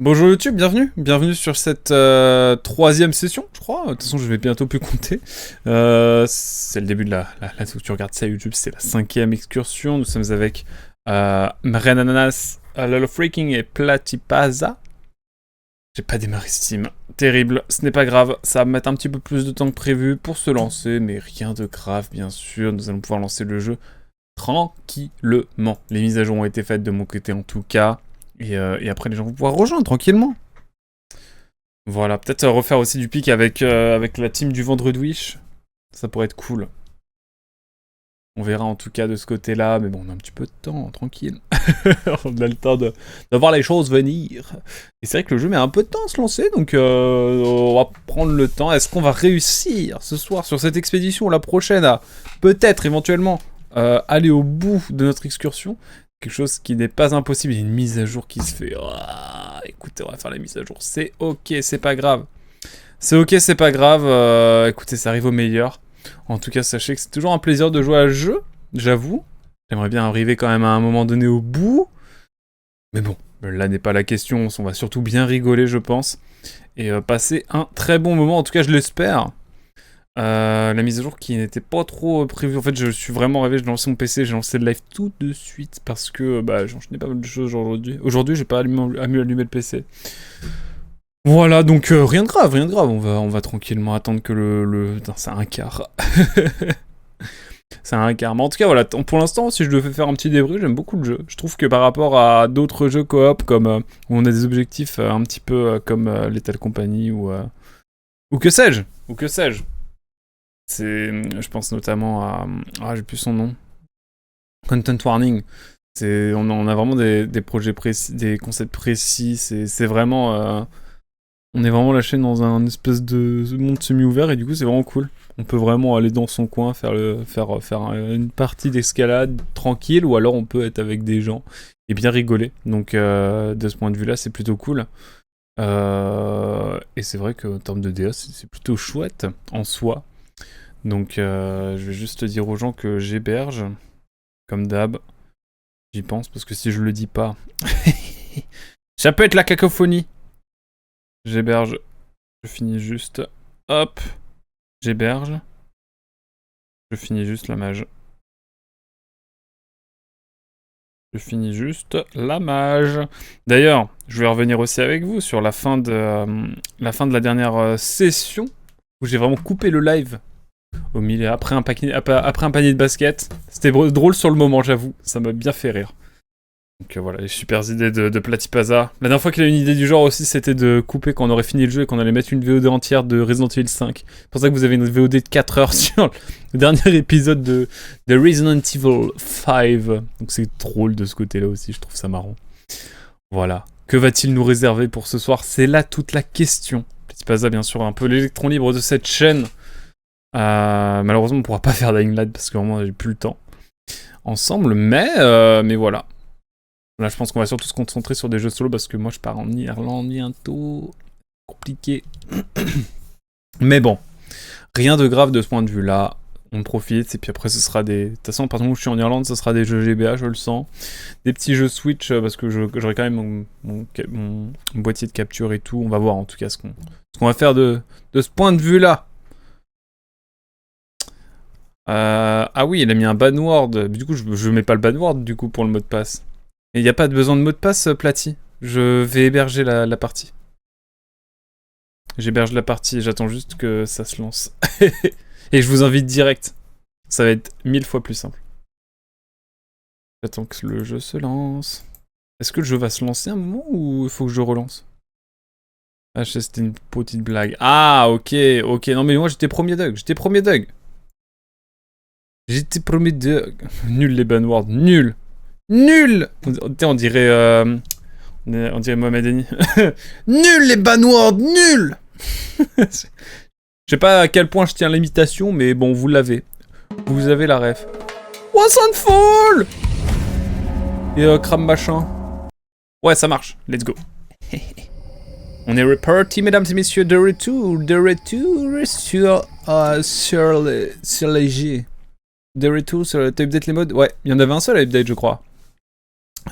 Bonjour YouTube, bienvenue sur cette troisième session, je crois. De toute façon, je vais bientôt plus compter. C'est le début de là où tu regardes ça YouTube, c'est la cinquième excursion. Nous sommes avec Mrenananas, Lolo Freaking et Platypaza. J'ai pas démarré Steam, terrible. Ce n'est pas grave, ça va mettre un petit peu plus de temps que prévu pour se lancer, mais rien de grave, bien sûr. Nous allons pouvoir lancer le jeu tranquillement. Les mises à jour ont été faites de mon côté en tout cas. Et après, les gens vont pouvoir rejoindre tranquillement. Voilà, peut-être refaire aussi du pic avec la team du Vendredi Wish. Ça pourrait être cool. On verra en tout cas de ce côté-là. Mais bon, on a un petit peu de temps, tranquille. On a le temps de voir les choses venir. Et c'est vrai que le jeu met un peu de temps à se lancer. Donc on va prendre le temps. Est-ce qu'on va réussir ce soir sur cette expédition ou la prochaine à peut-être éventuellement aller au bout de notre excursion? Quelque chose qui n'est pas impossible. Il y a une mise à jour qui se fait. Oh, écoutez, on va faire la mise à jour. C'est ok, c'est pas grave. C'est ok, c'est pas grave. Écoutez, ça arrive au meilleur. En tout cas, sachez que c'est toujours un plaisir de jouer à ce jeu. J'avoue. J'aimerais bien arriver quand même à un moment donné au bout. Mais bon, là n'est pas la question. On va surtout bien rigoler, je pense. Et passer un très bon moment. En tout cas, je l'espère. La mise à jour qui n'était pas trop prévue. En fait, je suis vraiment rêvé. J'ai lancé mon PC, j'ai lancé le live tout de suite parce que j'enchaînais pas mal de choses aujourd'hui. Aujourd'hui, j'ai pas allumé le PC. Voilà, donc rien de grave, rien de grave. On va tranquillement attendre que Putain, c'est un quart. C'est un quart. Mais en tout cas, voilà. Pour l'instant, si je devais faire un petit débrief, j'aime beaucoup le jeu. Je trouve que par rapport à d'autres jeux coop, comme où on a des objectifs un petit peu comme Lethal Company ou que sais-je, je pense notamment à... Ah, j'ai plus son nom. Content Warning. On a vraiment des projets précis, des concepts précis. C'est vraiment... on est vraiment lâché dans un espèce de monde semi-ouvert et du coup, c'est vraiment cool. On peut vraiment aller dans son coin, faire une partie d'escalade tranquille, ou alors on peut être avec des gens et bien rigoler. Donc, de ce point de vue-là, c'est plutôt cool. Et c'est vrai qu'en termes de DA, c'est plutôt chouette en soi. Donc je vais juste dire aux gens que j'héberge, comme d'hab. J'y pense, parce que si je le dis pas, ça peut être la cacophonie. J'héberge, je finis juste, hop, j'héberge, je finis juste la mage. Je finis juste la mage. D'ailleurs, je vais revenir aussi avec vous sur la fin de la dernière session, où j'ai vraiment coupé le live. Au milieu, après un panier de basket. C'était drôle sur le moment, j'avoue. Ça m'a bien fait rire. Donc voilà, les super idées de Platypaza. La dernière fois qu'il a eu une idée du genre aussi, c'était de couper quand on aurait fini le jeu et qu'on allait mettre une VOD entière de Resident Evil 5. C'est pour ça que vous avez une VOD de 4 heures sur le dernier épisode de Resident Evil 5. Donc c'est drôle de ce côté-là aussi, je trouve ça marrant. Voilà. Que va-t-il nous réserver pour ce soir? C'est là toute la question. Platypaza, bien sûr, un peu l'électron libre de cette chaîne. Malheureusement, on pourra pas faire Dying Light parce que vraiment, j'ai plus le temps ensemble, mais voilà. Là, je pense qu'on va surtout se concentrer sur des jeux solo parce que moi, je pars en Irlande bientôt. Compliqué. Mais bon, rien de grave de ce point de vue-là. On profite et puis après, ce sera des. De toute façon, à partir du moment où je suis en Irlande, ce sera des jeux GBA, je le sens. Des petits jeux Switch parce que j'aurai quand même mon boîtier de capture et tout. On va voir en tout cas ce qu'on va faire de ce point de vue-là. Ah oui, il a mis un banword. Du coup, je mets pas le banword du coup pour le mot de passe. Et il n'y a pas besoin de mot de passe, Platy. Je vais héberger la partie. J'héberge la partie et j'attends juste que ça se lance. Et je vous invite direct. Ça va être 1000 fois plus simple. J'attends que le jeu se lance. Est-ce que le jeu va se lancer un moment ou il faut que je relance? Ah, c'était une petite blague. Ah, ok. Non, mais moi, j'étais premier Doug. J'étais premier Doug. Nul les banwords. Nul. On dirait Mohamed Eni. Nul les banwords, nul. Je sais pas à quel point je tiens l'imitation, mais bon, vous l'avez. Vous avez la ref. Fall. Et crame machin. Ouais, ça marche. Let's go. On est reparti, mesdames et messieurs, de retour sur les G. De retour sur l'update les modes. Ouais, il y en avait un seul à update, je crois.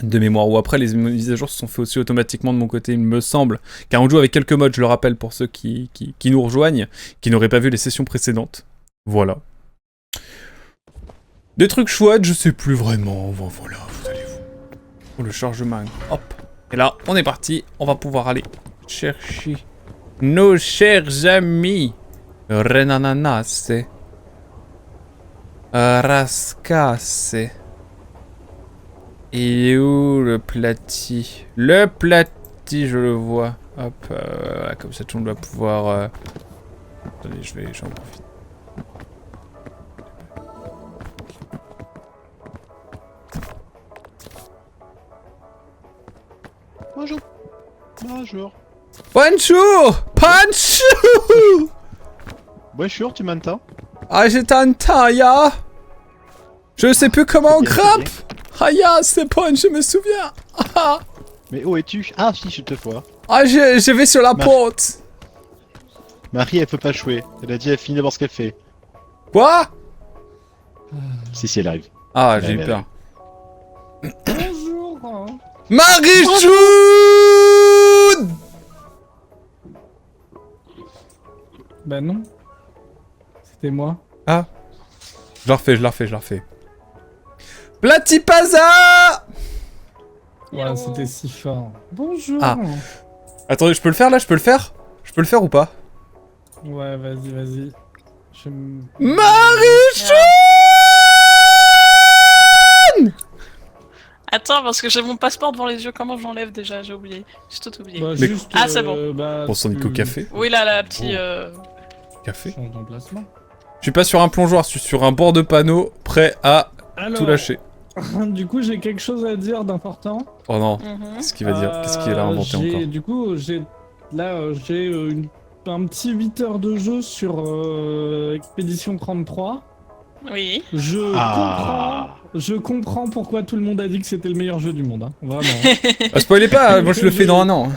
de mémoire. Ou après, les mises à jour se sont fait aussi automatiquement de mon côté, il me semble. Car on joue avec quelques modes, je le rappelle, pour ceux qui nous rejoignent, qui n'auraient pas vu les sessions précédentes. Voilà. Des trucs chouettes, je sais plus vraiment. Voilà, vous allez vous. Oh, le chargement. Hop. Et là, on est parti. On va pouvoir aller chercher nos chers amis. Renananas. Rascasse. Et où le plati? Le plati, je le vois. Hop, comme ça tout le monde va pouvoir... Attendez, j'en profite. Bonjour. Bonjour. Bonjour! Bonjour! Bonjour, tu m'entends? Ah, j'ai t'entends, ya! Je sais plus comment on Bien, grimpe! Ah, ya, c'est bon, je me souviens! Ah, Mais où es-tu? Ah si, je te vois. ah je vais sur la porte! Marie, elle peut pas jouer. Elle a dit elle finit d'abord ce qu'elle fait. Quoi? Si, elle arrive. Ah, j'ai eu Ouais, peur. Bonjour. Marichou! Bah non. C'était moi. Ah. Je la refais. Platipaza! Ouais, c'était si fort. Bonjour. Ah. Attendez, je peux le faire là? Je peux le faire ou pas? Ouais, vas-y. Je me... Marichou! Attends, parce que j'ai mon passeport devant les yeux, comment je l'enlève déjà? J'ai oublié. J'ai tout oublié. Bah, Mais- juste, Ah, c'est bon. Bah, Pour son Nico Café. Oui, là, la petite... Café. Change d'emplacement. Je suis pas sur un plongeoir, je suis sur un bord de panneau, prêt à Alors, tout lâcher. du coup, j'ai quelque chose à dire d'important. Oh non, Mhm. qu'est-ce qu'il va dire? Qu'est-ce qu'il a inventé encore? Du coup, j'ai un petit 8 heures de jeu sur Expédition 33. Oui. Je comprends pourquoi tout le monde a dit que c'était le meilleur jeu du monde. Hein. Vraiment. Ah, spoilez pas, moi je le fais dans un an.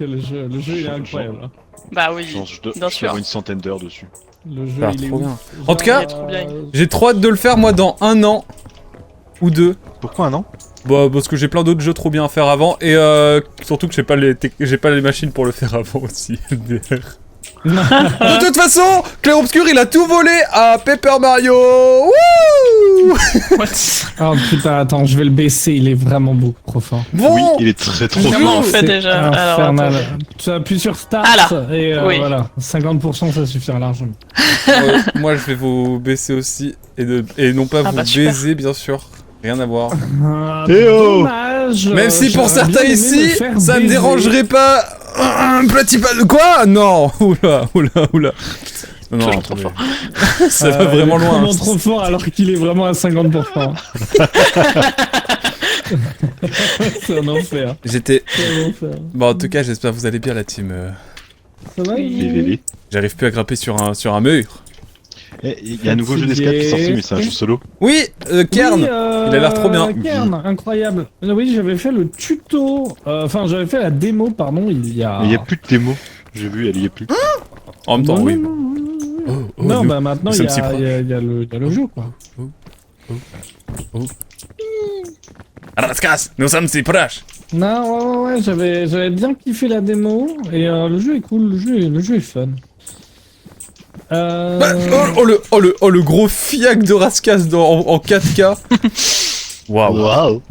Le jeu il est incroyable. Hein. Bah oui, Genre, je dois bien sûr. avoir une centaine d'heures dessus. Le jeu Ah, il est trop ouf. bien. Genre, En tout cas, Il est trop bien. J'ai trop hâte de le faire moi dans un an ou deux. Pourquoi un an? Bah parce que j'ai plein d'autres jeux trop bien à faire avant et surtout que j'ai pas les machines pour le faire avant aussi. De toute façon, Clair Obscur il a tout volé à Paper Mario. Wouh! What? Oh putain, attends, je vais le baisser, il est vraiment beaucoup trop fort. Bon. Oui, il est très trop Comment on fort. fait C'est déjà? infernal. Alors, attends. Tu appuies sur Start Ah là. et Oui. voilà, 50% ça suffira largement. Moi je vais vous baisser aussi et non pas Ah vous bah, super. baiser bien sûr. Rien à voir. Ah, Théo. dommage. Même si pour j'aurais bien certains aimé ici, me faire ça me baiser. dérangerait pas. Un petit pas de quoi? Non. Oula. Non, Toujours trop attendez. fort. Ça va vraiment il est loin. vraiment trop fort alors qu'il est vraiment à 50%. C'est un enfer. J'étais. C'est un enfer. Bon, en tout cas, j'espère que vous allez bien, la team. Ça va, VVV. J'arrive plus à grimper sur un mur. Il y a un nouveau jeu d'escape qui est sorti, mais c'est un jeu solo. Oui, Kern. Oui, il a l'air trop bien. Kern, incroyable. Oui, j'avais fait le tuto, enfin j'avais fait la démo, pardon, il y a... Mais il y a plus de démo. J'ai vu, elle y est plus. En même temps, Non, oui. non, non, Oh, non, nous- bah maintenant nous il y, sommes si a- proches. il y a- il y a le jeu, quoi. Raskas, nous sommes si proches. Non, ouais, j'avais bien kiffé la démo, et le jeu est cool, le jeu est fun. Bah, oh, le gros fiac de Raskas en 4K. Waouh.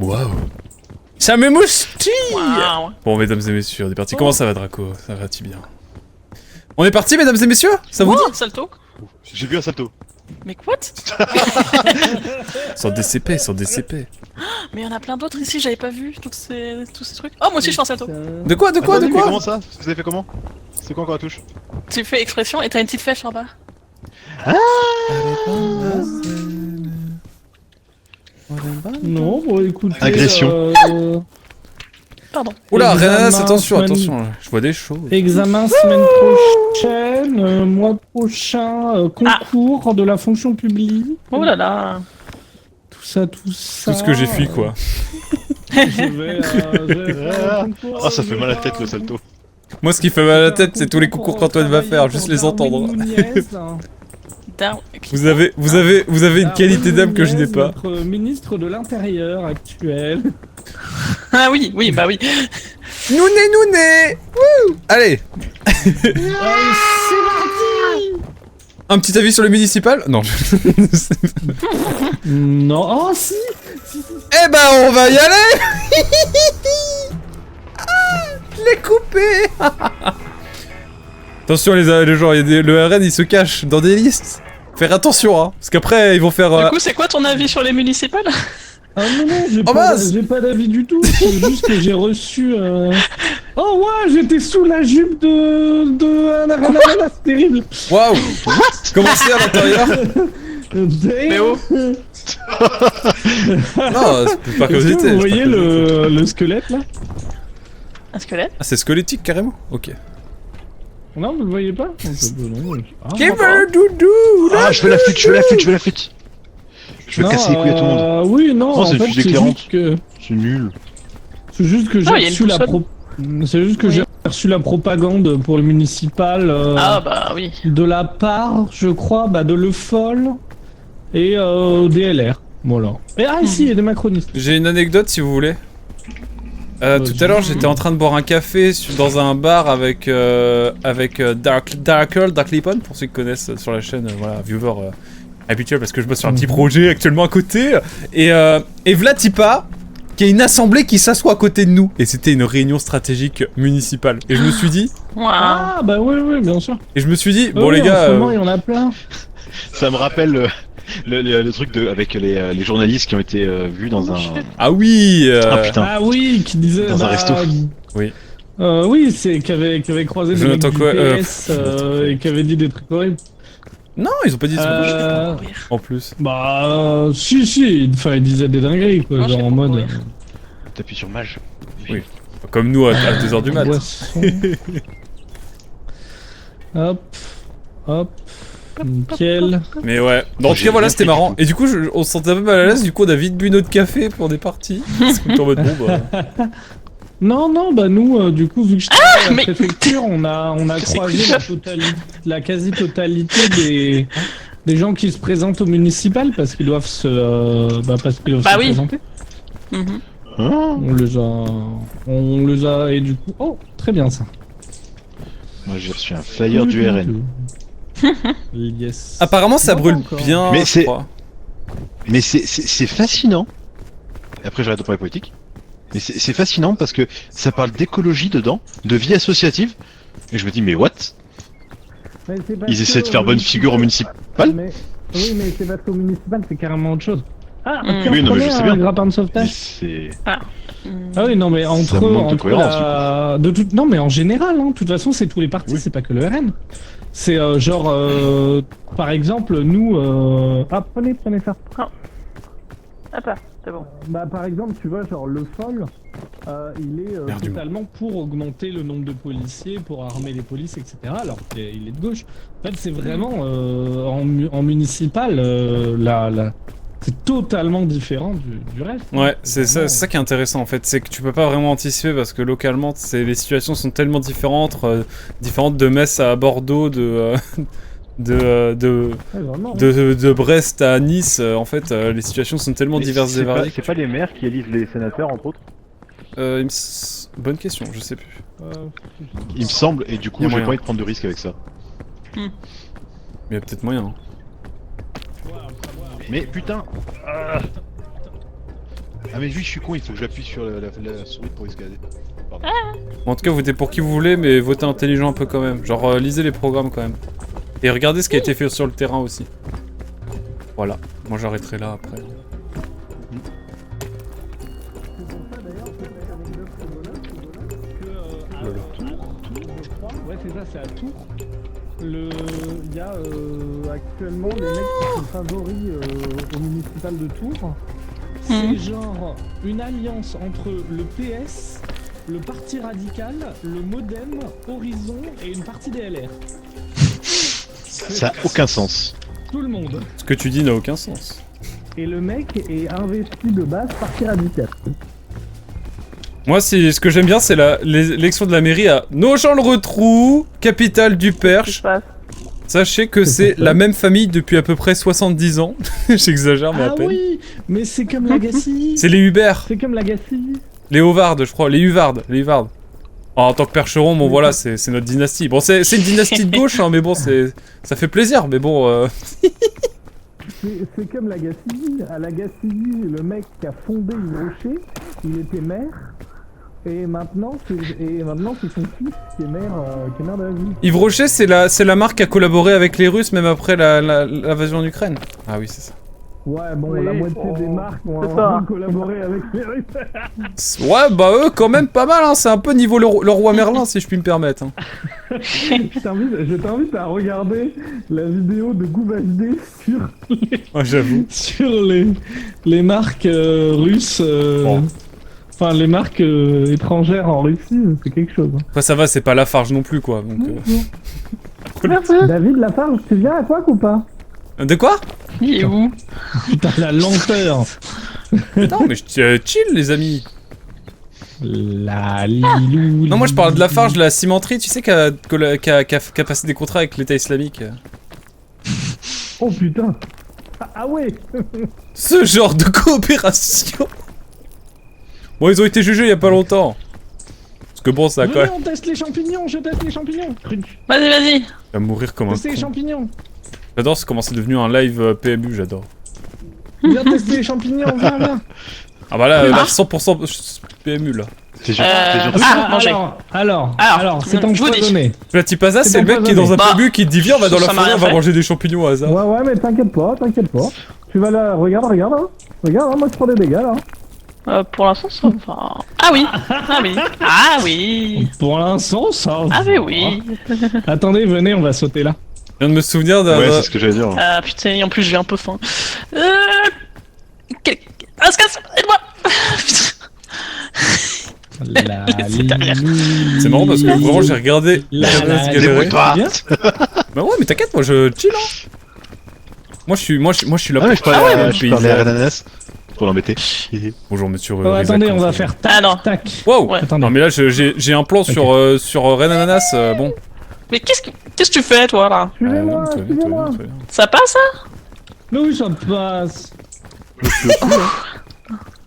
Ça me moustille. Waouh. Bon, mesdames et messieurs, on est parti. Comment ça va, Draco? Ça va-t-il bien? On est parti, mesdames et messieurs? Ça vous dit? Oh, salto. J'ai vu un salto. Mais what? Sans DCP. Mais il y en a plein d'autres ici, j'avais pas vu tous ces trucs. Oh, moi aussi je fais un salto. De quoi? Attendez, mais comment ça? Vous avez fait comment? C'est quoi encore la touche? Tu fais expression et t'as une petite flèche en bas. Non, bon écoute... Agression. Pardon. Oula, Examen, Renas, attention, semaine- je vois des choses. Examen semaine prochaine, mois prochain, concours de la fonction publique. Oh là là. Tout ça. Tout ce que j'ai fui, quoi. Je vais faire un concours, Ah, ça fait je mal à la vais tête faire- le salto. Moi, ce qui fait mal à la tête, c'est tous les concours qu'Antoine va faire, juste les entendre. terme. Vous avez une qualité d'âme que je n'ai pas. Notre ministre de l'Intérieur actuel. Ah oui, oui, bah oui. Nouné Wouh. Allez. C'est parti. Un petit avis sur le municipal? Non. Non, oh si. Eh ben, on va y aller. Je l'ai coupé. Attention les gens, le RN il se cache dans des listes. Faire attention hein, parce qu'après ils vont faire... Du coup, c'est quoi ton avis sur les municipales? Ah non, j'ai pas d'avis du tout, c'est juste que j'ai reçu... Oh ouais, j'étais sous la jupe de Anaranana, c'est terrible. Waouh. Comment c'est à l'intérieur? Mais oh. Non, c'est pas Est-ce que curiosité. vous voyez le squelette là? Un squelette? Ah c'est squelettique carrément? Ok. Non, vous le voyez pas? Ah, Qui veut le doudou? Ah, je veux la flûte. Je veux casser les couilles à tout le monde. Oui, non, Oh, en c'est une fait, fusée c'est éclairante. juste que... C'est nul. C'est juste que j'ai Ah, il y a une reçu la boussole. C'est juste que j'ai reçu la propagande pour le municipal Ah bah oui. de la part, je crois, de Le Foll et DLR. Voilà. Et ici, il y a des macronistes. J'ai une anecdote si vous voulez. Tout à l'heure, j'étais en train de boire un café dans un bar avec Dark Lipon, pour ceux qui connaissent sur la chaîne, voilà, viewer habituel parce que je bosse sur un petit projet actuellement à côté. Et Vlatipa, qui a une assemblée qui s'assoit à côté de nous. Et c'était une réunion stratégique municipale. Et je me suis dit, Waouh. Ah, bah oui, bien sûr. bon les Oui, gars, en ce moment, il y en a plein. Ça me rappelle le truc avec les journalistes qui ont été vus dans un... ah oui, Ah putain. Ah oui, qui disait... Dans un resto. Oui. Oui, c'est qui avait croisé des mecs Jonathan du Cohen, PS et qui avait dit des trucs horribles. non, ils ont pas dit ça Mourir. en plus. Si, enfin, il disait des dingueries, quoi, Moi, je genre sais en pas mode... courir. T'appuies sur mage. Oui. Comme nous à 2h du mat. Boisson. Hop, nickel. Mais ouais. En tout J'ai cas, voilà, bien c'était pris, marrant. du coup. Et du coup, on se sentait un peu mal à l'aise. Du coup, on a vite bu notre café pour des parties. Parce qu'on était en mode bon, bah. Non, nous, du coup, vu que je travaille à la mais- préfecture, on a C'est croisé la quasi-totalité des gens qui se présentent au municipal parce qu'ils doivent se, parce qu'ils doivent Bah se oui. présenter. Mhm. Hein On les a, et du coup, oh, très bien ça. Moi j'ai reçu un flyer du RN. Yes. Apparemment, ça Non, brûle pas encore. bien. Mais je c'est- crois. Mais c'est fascinant. Et après j'arrête de parler politique. Mais c'est fascinant parce que ça parle d'écologie dedans, de vie associative. Et je me dis mais what? Ils essaient de faire bonne figure au municipal. Mais, oui, mais c'est parce qu'au municipal, c'est carrément autre chose. Ah, Mm. tu Oui, non, mais je reconnais sais un bien. grappin de Mais sauvetage? c'est... Mm. Ah oui, non, mais entre, manque de cohérence, non, mais en général, hein, de toute façon, c'est tous les partis, Oui. c'est pas que le RN. C'est genre, par exemple, nous, prenez ça. Ah bah, c'est bon. Par exemple, tu vois, genre, le Foll, il est Merde, du totalement pour augmenter le nombre de policiers, pour armer les polices, etc. Alors qu'il est de gauche. En fait, c'est vraiment, en municipal, c'est totalement différent du reste. Ouais, c'est Vraiment, ça qui est intéressant en fait, c'est que tu peux pas vraiment anticiper parce que localement, les situations sont tellement différentes, différentes de Metz à Bordeaux, de ouais, vraiment. de Brest à Nice. En fait, les situations sont tellement diverses et variées. C'est pas les maires qui élisent les sénateurs entre autres? Bonne question, je sais plus. Il me semble, et du Y a coup j'ai moyen. pas envie de prendre de risques avec ça. Mais il y a peut-être moyen. Hein. Mais putain Ah mais oui, je suis con, il faut que j'appuie sur la souris pour escalader. Pardon. En tout cas, votez pour qui vous voulez, mais votez intelligent un peu quand même. Genre, lisez les programmes quand même. Et regardez ce qui a été fait sur le terrain aussi. Voilà, moi j'arrêterai là après. Ouais, c'est ça, c'est à Tours. Il y a actuellement les mecs qui sont favoris au municipal de Tours. C'est genre une alliance entre le PS, le Parti Radical, le Modem, Horizon et une partie des LR. Ça a aucun sens. Tout le monde. Ce que tu dis n'a aucun sens. Et le mec est investi de base Parti Radical. Moi, ce que j'aime bien, c'est l'élection de la mairie à Nogent-le-Rotrou, capitale du Qu'est-ce qui Perche. se passe? Sachez que c'est la même famille depuis à peu près 70 ans. J'exagère, mais à Ah peine. oui, mais c'est comme l'Agassi. C'est les Hubert. C'est comme l'Agassi. Les Howard, je crois. Les Huvard. Les Huvard. En tant que percheron, bon voilà, c'est notre dynastie. Bon, c'est une dynastie de gauche, hein, mais bon, ça fait plaisir. Mais bon, C'est comme l'Agassi. À l'Agassi, le mec qui a fondé Hiroshima, il était maire. Et maintenant, c'est son fils qui est maire de la ville. Yves Rocher, c'est la marque qui a collaboré avec les Russes même après l'invasion en Ukraine. Ah oui, c'est ça. Ouais, bon, Oui, la moitié des marques ont c'est ça. collaboré avec les Russes. Ouais, bah eux, quand même pas mal, hein. C'est un peu niveau le roi Merlin, si je puis me permettre. Hein. Je t'invite à regarder la vidéo de GoubHD J'avoue. sur les marques russes. Bon. Enfin, les marques étrangères en Russie, c'est quelque chose. Après, ça va, c'est pas Lafarge non plus, quoi. Donc, Merci. David Lafarge, tu viens à quoi ou pas? De quoi? Il est où? Putain, la lenteur. Non, mais chill, les amis. La lilou. Non, moi je parle de Lafarge, la cimenterie, tu sais, qui a passé des contrats avec l'État islamique. Oh putain. Ah ouais. Ce genre de coopération. Bon, ils ont été jugés il y a pas longtemps. Parce que bon, ça a quand Venez, même... on teste les champignons, je teste les champignons. Vas-y. Il va mourir comme un Tester les con. champignons. J'adore, c'est comment c'est devenu un live PMU, j'adore. Viens tester les champignons, viens. Ah bah là, 100% PMU, là. T'es sûr manger. Alors, c'est je vous dis. empoisonné. Platipasa, C'est c'est le mec qui est dans un Bah, PMU qui te dit viens, on va dans la ça m'a forêt, on rien va fait. manger des champignons au hasard. Ouais, mais t'inquiète pas. Tu vas là, regarde, hein. Regarde, hein, moi je prends des dégâts là. Pour l'instant, ça va. Ah oui. Pour l'instant, ça. Ah mais oui. Attendez, venez, on va sauter là. Je viens de me souvenir d'un... Ouais, c'est ce que j'allais dire. Ah putain, en plus j'ai un peu faim. Ascas, aide-moi. La C'est derrière. C'est marrant parce que vraiment j'ai regardé Ernest galérer. Débrouille-toi. Bien. Bah ouais, mais t'inquiète, moi je chill, hein. Moi je suis là Ah, mais je parlais à paysan. Ananas pour l'embêter. Bonjour monsieur. Oh, attendez, on va faire tac, Ah non. tac. Wow. Ouais. Attendez. Non mais là j'ai un plan sur Ren Ananas, bon. Mais qu'est-ce que tu fais toi là? Suivez-moi, Toi bien, suivez-moi. toi bien. Ça passe ça? Mais oui, ça passe.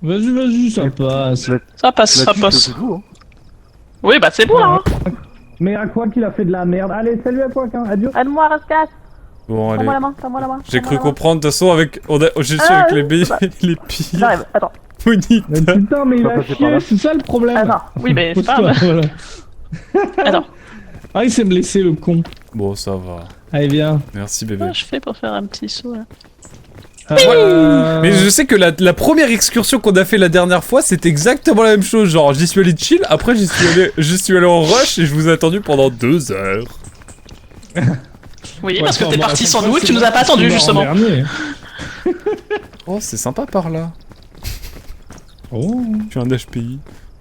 Vas-y, ça passe. Ça passe. Oui bah c'est bon là. Hein. Mais à quoi qu'il a fait de la merde. Allez, salut à quoi, hein. Adieu. Aide-moi, Rascal. Bon allez. Tends-moi la main, tends-moi la main. J'ai tends-moi cru la main. comprendre, de toute façon avec... J'ai su avec les billes, les pires. J'arrive, attends. Bonita. Mais putain, mais il a chié, c'est ça le problème. Attends. Oui mais c'est pas Pose-toi, grave. voilà. Attends. Ah, il s'est blessé, le con. Bon ça va. Allez, viens. Merci bébé. Comment je fais pour faire un petit saut là? Mais je sais que la première excursion qu'on a fait la dernière fois, c'était exactement la même chose. Genre, j'y suis allé chill, après j'y suis allé en rush et je vous ai attendu pendant 2 heures. Oui Ouais, parce que t'es bon, parti à sans chaque nous fois, et que tu c'est nous as pas moi qui attendu suis mort en justement. dernier. Oh, c'est sympa par là. Oh. Je suis un HPI.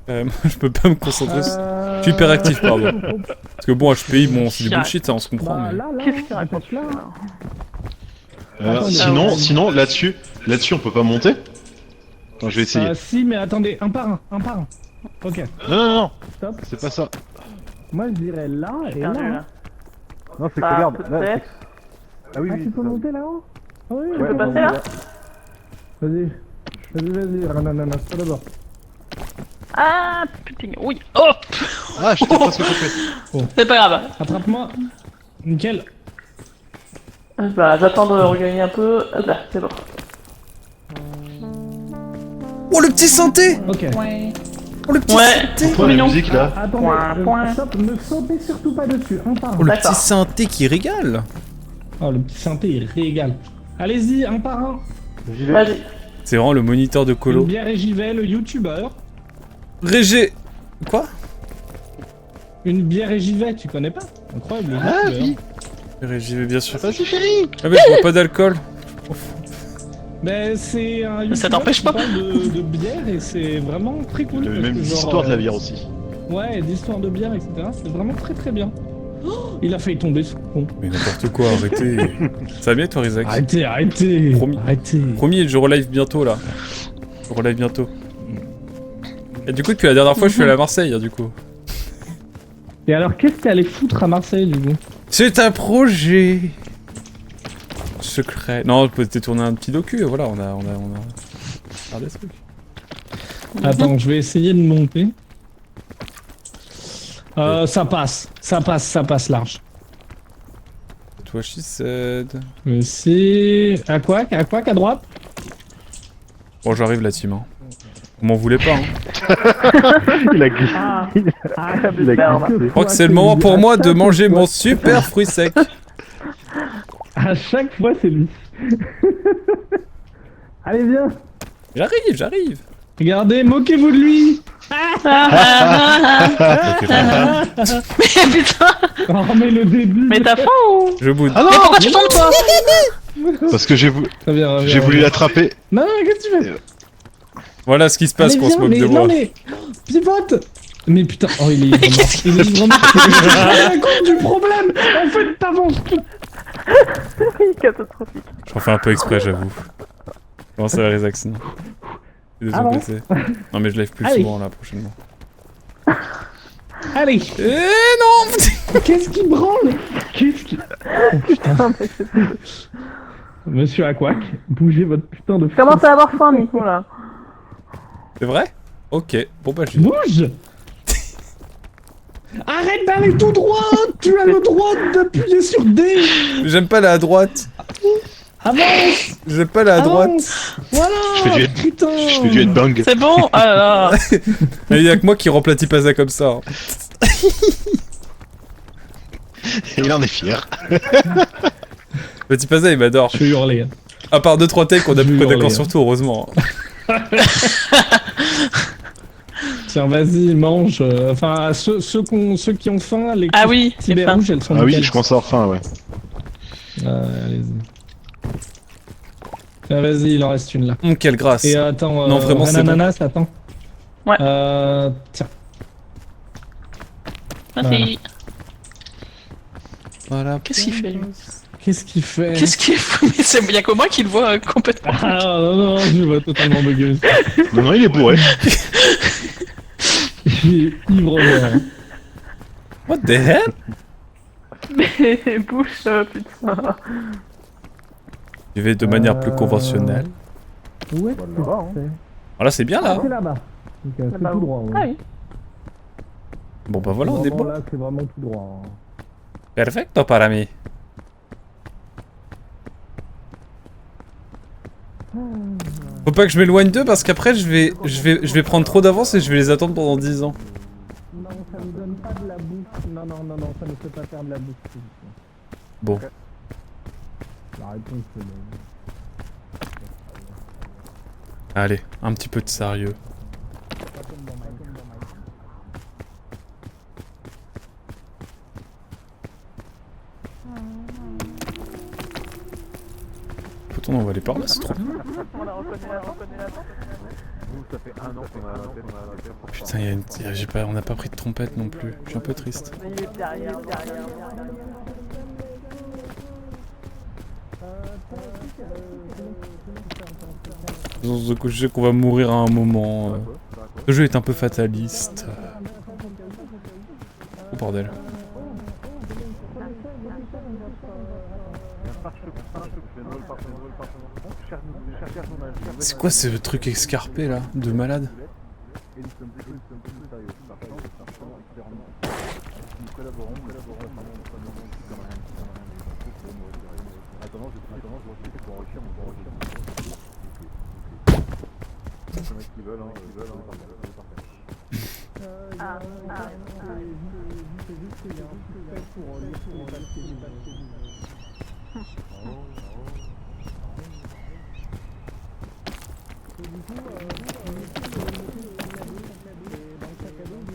Je peux pas me concentrer. Je suis hyperactif, pardon. Parce que bon, HPI, bon, c'est du bullshit, ça, on se comprend. Bah, Mais... là, Qu'est-ce qu'il raconte là. Sinon, là-dessus, on peut pas monter. Attends, je vais essayer. Si, mais attendez, un par un. Ok, Non, stop. c'est pas ça. Moi, je dirais là et là. Perdu, là. Non, c'est que Bah, regarde. Là, peut-être. ah oui, Ah, oui. tu peux monter là-haut? Ah oui, Tu ok. peux passer là? Vas-y, Ranananas, toi d'abord. Ah putain, oui. Oh Ah, je t'ai presque coupé. c'est pas grave. Attrape-moi. Nickel. Bah, j'attends de regagner un peu. Hop là, c'est bon. Oh, le petit santé! Ok. Oh, le petit Ouais. synthé! Pourquoi la mignon. musique là? Attendez, stop, ne sautez surtout pas dessus, un par un. Oh, le D'accord. petit synthé qui régale! Oh, le petit synthé, il régale. Allez-y, un par un. J'y vais. Vas-y. C'est vraiment le moniteur de Une colo. bière et j'y vais, le youtubeur. Régé! Quoi? Une bière et j'y vais, tu connais pas? Incroyable, le Ah youtubeur. oui. Régé, bien sûr. Vas-y, chérie. Ah, mais je bois pas d'alcool. Ben, c'est un youtubeur Ça t'empêche qui pas. parle de bière et c'est vraiment très cool. parce Même que genre, l'histoire de la bière aussi. Ouais, d'histoire de bière, etc. C'est vraiment très très bien. Oh, il a failli tomber ce con. Mais n'importe quoi, arrêtez. Ça va bien toi, Isaac? Arrêtez. Promis. Arrêtez. Promis, je relive bientôt là. Je relive bientôt. Et du coup, depuis la dernière fois, je suis allé à Marseille, hein, du coup. Et alors, qu'est-ce que t'es allé foutre à Marseille, du coup? C'est un projet secret. Non, je peux te tourner un petit docu, voilà, on a faire des trucs. Attends, je vais essayer de monter. Ça passe large. Toi, she said. Mais c'est... À quoi à droite? Bon, j'arrive la team. Hein. Vous m'en voulez pas. Hein. Il a glissé. Il a glissé. Je crois que c'est le moment pour moi de manger mon super fruit sec. À chaque fois, c'est lui. Allez, viens. J'arrive. Regardez, moquez-vous de lui. Mais putain, Oh, mais le début. mais t'as faim ou... Je boude. Ah Mais non pourquoi tu tombes toi? Parce que j'ai voulu l'attraper. Non, qu'est-ce que tu fais? Voilà ce qui se passe Allez, qu'on se viens, moque mais de moi. non, mais pivote. Mais putain, oh, il est Mais qu'est-ce il est vraiment... C'est à cause du problème. En fait, t'avances tout. Catastrophique. J'en fais un peu exprès, j'avoue. Comment ça va les accidents? De Ah ton bon PC. Non mais je lève plus Allez. souvent là prochainement. Allez. Non. Qu'est-ce qui branle? Qu'est-ce qui... Oh, putain. Monsieur Aquac, bougez votre putain de... Je commence à avoir faim, Nico, là. C'est vrai? Ok, bon bah j'y vais. Bouge. Arrête d'aller tout droit. Tu as le droit d'appuyer sur D. J'aime pas la droite. Avance. J'aime pas la droite. Avance. Voilà. Je fais Putain. du headbang. C'est bon? Ah là là. Il y a que moi qui rend Platypasa comme ça. Hein. Et il en est fier. Platypasa il m'adore. Je vais hurler. À part 2-3 takes qu'on a Je vais pris d'accord hurler, sur tout, heureusement. Tiens, vas-y, mange. Enfin, ceux qui ont faim, les Ah oui, petits j'ai baies faim. rouges, elles sont Ah oui, nickel. je commence à avoir faim, ouais. Allez-y. Tiens, vas-y, il en reste une là. Quelle grâce. Et attends, Non, vraiment, c'est ananas, attends. Ouais. Tiens. Vas-y. Voilà. Qu'est-ce qu'il fait lui? Qu'est-ce qu'il fait? Qu'est-ce qu'il fait? Mais c'est... Y'a que moi qui le vois complètement. Ah non, je le vois totalement bugueuse. Non, non, il est bourré. Il est ivre mort. What the hell? Mais bouche, putain. Je vais de manière plus conventionnelle. Où est-ce Voilà, que hein. c'est? Ah là c'est bien là. C'est là-bas. Donc, c'est Là-bas tout où? droit. Ouais. Ah oui. Bon bah voilà, on est Vraiment, bon. là, c'est vraiment tout droit. Hein. Perfecto para mí. Faut pas que je m'éloigne d'eux parce qu'après je vais prendre trop d'avance et je vais les attendre pendant 10 ans. Non, ça ne donne pas de la bouffe. Non, ça ne fait pas faire de la bouffe. Bon. La réponse c'est non. Allez, un petit peu de sérieux. Pourtant on va aller par là, c'est trop bien. On la reconnaît là. Nous, ça fait un an qu'on a la tête. Putain, on n'a pas pris de trompette non plus. Je suis un peu triste. Mais il est derrière. Je sais qu'on va mourir à un moment. Ce jeu est un peu fataliste. Oh bordel. C'est quoi ce truc escarpé là, de malade?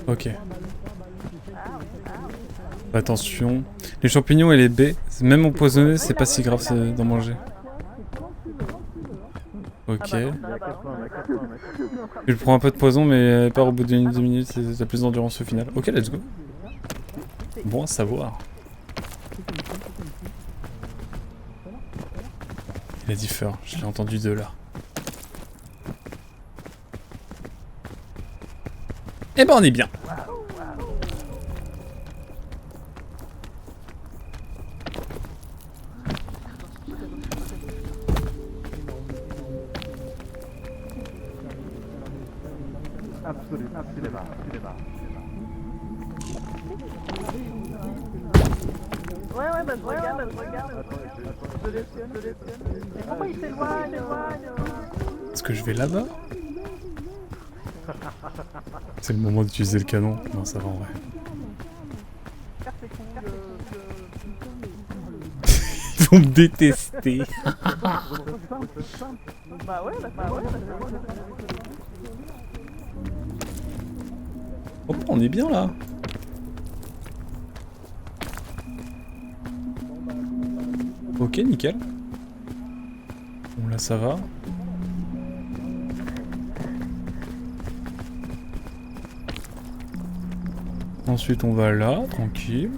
Ok. Attention. Les champignons et les baies, même empoisonnés, c'est pas si grave d'en manger. Ok. Je prends un peu de poison, mais pas au bout d'une 2 minutes, t'as plus d'endurance au final. Ok, let's go. Bon à savoir. Il a dit fur, je l'ai entendu de là. Eh ben on est bien. Ouais, bah je regarde. Je laisse. Mais pourquoi il s'éloigne? Est-ce que je vais là-bas? C'est le moment d'utiliser le canon. Non, ça va en vrai. Ils vont me détester. Bah ouais. Oh, on est bien là. Ok, nickel. Bon, là ça va. Ensuite on va là, tranquille.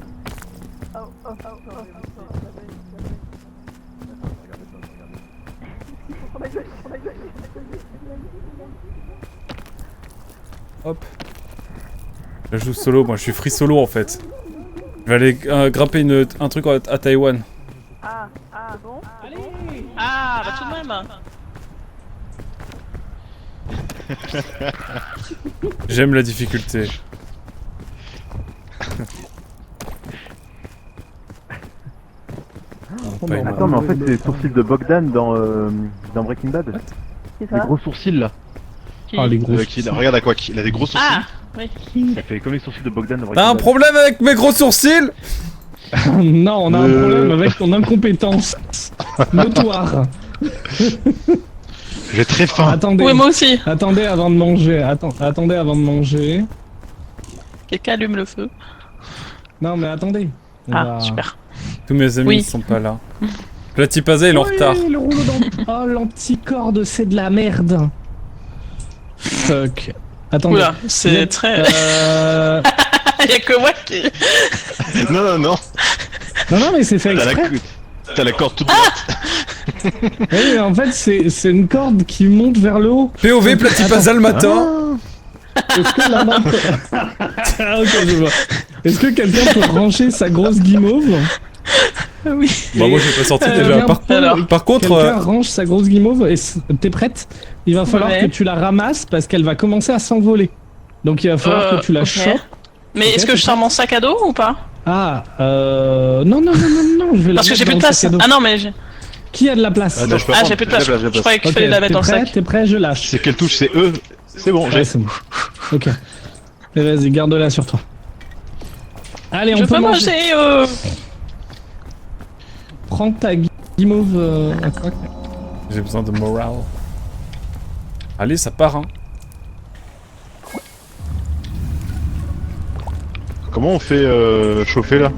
Hop. Je joue solo, moi je suis free solo en fait. Je vais aller grimper un truc à Taïwan. Ah, bon. Ah, bah tout de même. J'aime la difficulté. Pas énorme. Attends, mais en fait, c'est les sourcils de Bogdan dans Breaking Bad. C'est Les ça? gros sourcils là. Ah, les gros. Regarde à quoi il a des gros sourcils. Ah, oui. Ça fait comme les sourcils de Bogdan dans Breaking T'as un Bad. problème avec mes gros sourcils? Non, on a un problème avec ton incompétence notoire. J'ai très faim. Attendez. Oui, moi aussi. Attendez avant de manger. Attendez avant de manger. Quelqu'un allume le feu. Non, mais attendez. On Ah, va- super. Tous mes amis Oui. ne sont pas là. Platipaza il est en Oui, retard. le rouleau oh, l'anticorde, c'est de la merde. Fuck. Attendez. Oula, c'est très. Euh... Y'a que moi qui. Non. Non, mais c'est fait exprès. T'as la corde toute droite. Oui, mais en fait, c'est une corde qui monte vers le haut. POV Platipaza le matin. Est-ce que la main peut... Ah, ok, je vois. Est-ce que quelqu'un peut brancher sa grosse guimauve? Oui. Bah moi je vais pas sortir déjà. Viens, Par contre, quelqu'un range sa grosse guimauve et t'es prête? Il va falloir Ouais. que tu la ramasses parce qu'elle va commencer à s'envoler. Donc il va falloir que tu la ok. chopes. Mais Ok, est-ce que je c'est sors mon sac à dos ou pas? Ah, non, je vais la Parce que mettre j'ai plus dans de le place. sac à dos. Ah non, mais j'ai. Qui a de la place? Attends, je peux Ah, prendre. j'ai plus de place. J'ai Je croyais qu'il Ok, fallait la mettre dans le sac. T'es prêt, je lâche. C'est quelle touche? C'est E. C'est bon, Ouais, j'ai. c'est bon. Ok. Et vas-y, garde-la sur toi. Allez, on Je peut peux manger. manger. Prends ta guimauve. j'ai besoin de morale. Allez, ça part hein. Comment on fait chauffer là?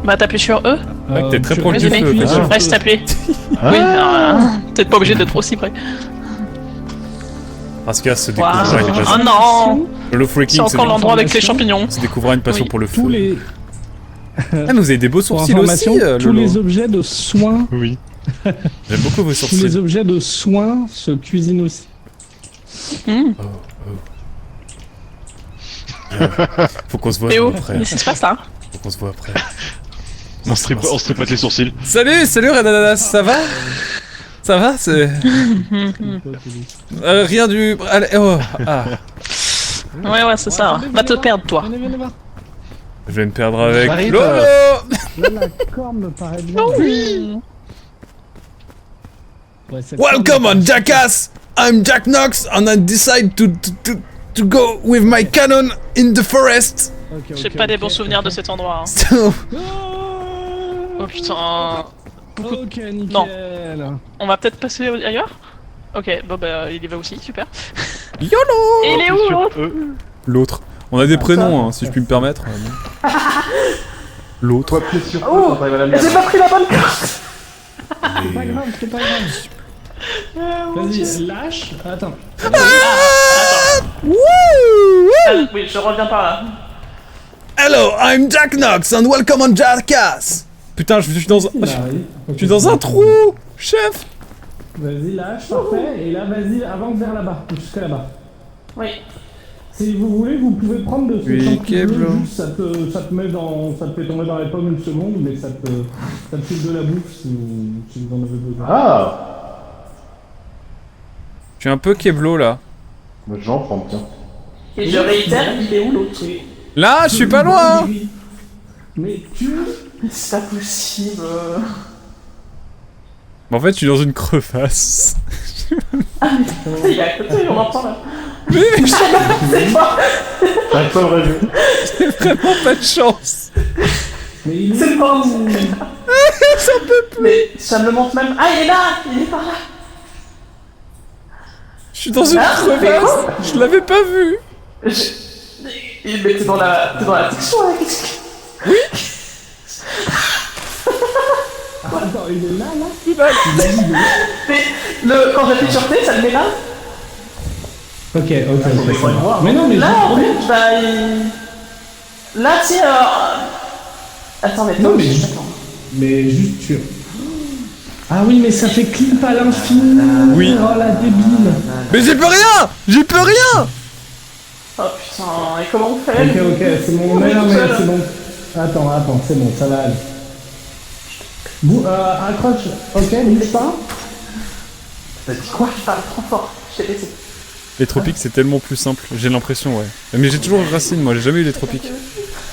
Bah, t'appuies sur E. Ouais, t'es très proche Vas-y, du feu. mec. fais gaffe. Reste appuyé. Ah. Oui, peut-être pas obligé d'être aussi près. Parce qu'il se Wow. découvre une Oh passion. non. Le C'est freaking encore l'endroit avec les champignons. se découvre une passion Oui. pour le feu. Tous les... Ah, mais vous avez des beaux Pour sourcils information, aussi, tous Lolo. les objets de soins, Oui. J'aime beaucoup vos tous les sourcils. objets de soins se cuisinent aussi. Mmh. Faut qu'on se voit Théo, après. qu'est-ce qui se passe là? Faut qu'on se voit après. On se tripote les sourcils. Salut Red Ananas, ça va? Ça va? C'est... rien du... Allez, oh, ah. Ouais, c'est ça. Attendez, Va te venez perdre, toi. Venez voir. Je vais me perdre avec J'arrive, Lolo. Là, la corne me paraît bien. Oui. Ouais, cette Welcome corne- on Jackass! I'm Jack Knox and I decide to go with my cannon in the forest. Ok, J'ai ok, pas des ok. bons souvenirs de cet endroit. Hein. So, Oh putain. Ok, nickel. Non. On va peut-être passer ailleurs? Ok, bon bah il y va aussi, super. YOLO! Et il est où l'autre? L'autre. On a des prénoms, hein, si je puis me permettre. L'autre. Oh, j'ai pas pris la bonne carte. C'est pas grave, c'est pas grave. Vas-y, lâche. Attends. Woo! Oui, je reviens par là. Hello, I'm Jack Knox and welcome on Jackass! Putain, je suis dans un... Il arrive. Je suis dans un trou! Chef! Vas-y, lâche, parfait. Et là, vas-y, avance vers là-bas, jusqu'à là-bas. Oui. Si vous voulez, vous pouvez prendre de ce Oui, temps qui Keblo. juste ça te fait tomber dans les pommes une seconde, mais ça te file de la bouffe si vous en avez besoin. Ah! Je suis un peu Keblo là. Moi, j'en prends, tiens. Et je réitère, il est où l'autre? Là, je suis pas loin. Mais tu... C'est pas possible. Mais en fait, je suis dans une crevasse. Il est à côté, on entend là. Mais C'est pas. C'est pas le vrai jeu. j'ai vraiment pas de chance. Mais il est... C'est pas. Ça peut plus. Mais ça me le montre même. Ah, il est là. Il est par là. Je suis dans une Ah, mais crevasse. quoi Je l'avais pas vu. Mais t'es dans la fiction là. Qu'est-ce que. Attends, il est là, là. Il est là. Mais quand j'appuie sur T, ça le met là. Ok, ok. Mais non, mais Là, en je... fait, bah, il... Là, tu sais, Attends, mais Non, attends, mais je- attends. Mais juste tu... Ah oui, mais ça fait clip à l'infini. Oui. Oh la débile. Mais j'y peux rien. J'y peux rien. Oh putain, et comment on fait? Ok, ok, c'est bon. Mais non, mais c'est bon. Attends, c'est bon, ça va aller. Accroche. Ok, bouge pas. T'as dit quoi? Je parle trop fort. Je t'ai laissé. Les tropiques, c'est tellement plus simple. J'ai l'impression, ouais. Mais j'ai toujours Racine, moi. J'ai jamais eu les tropiques.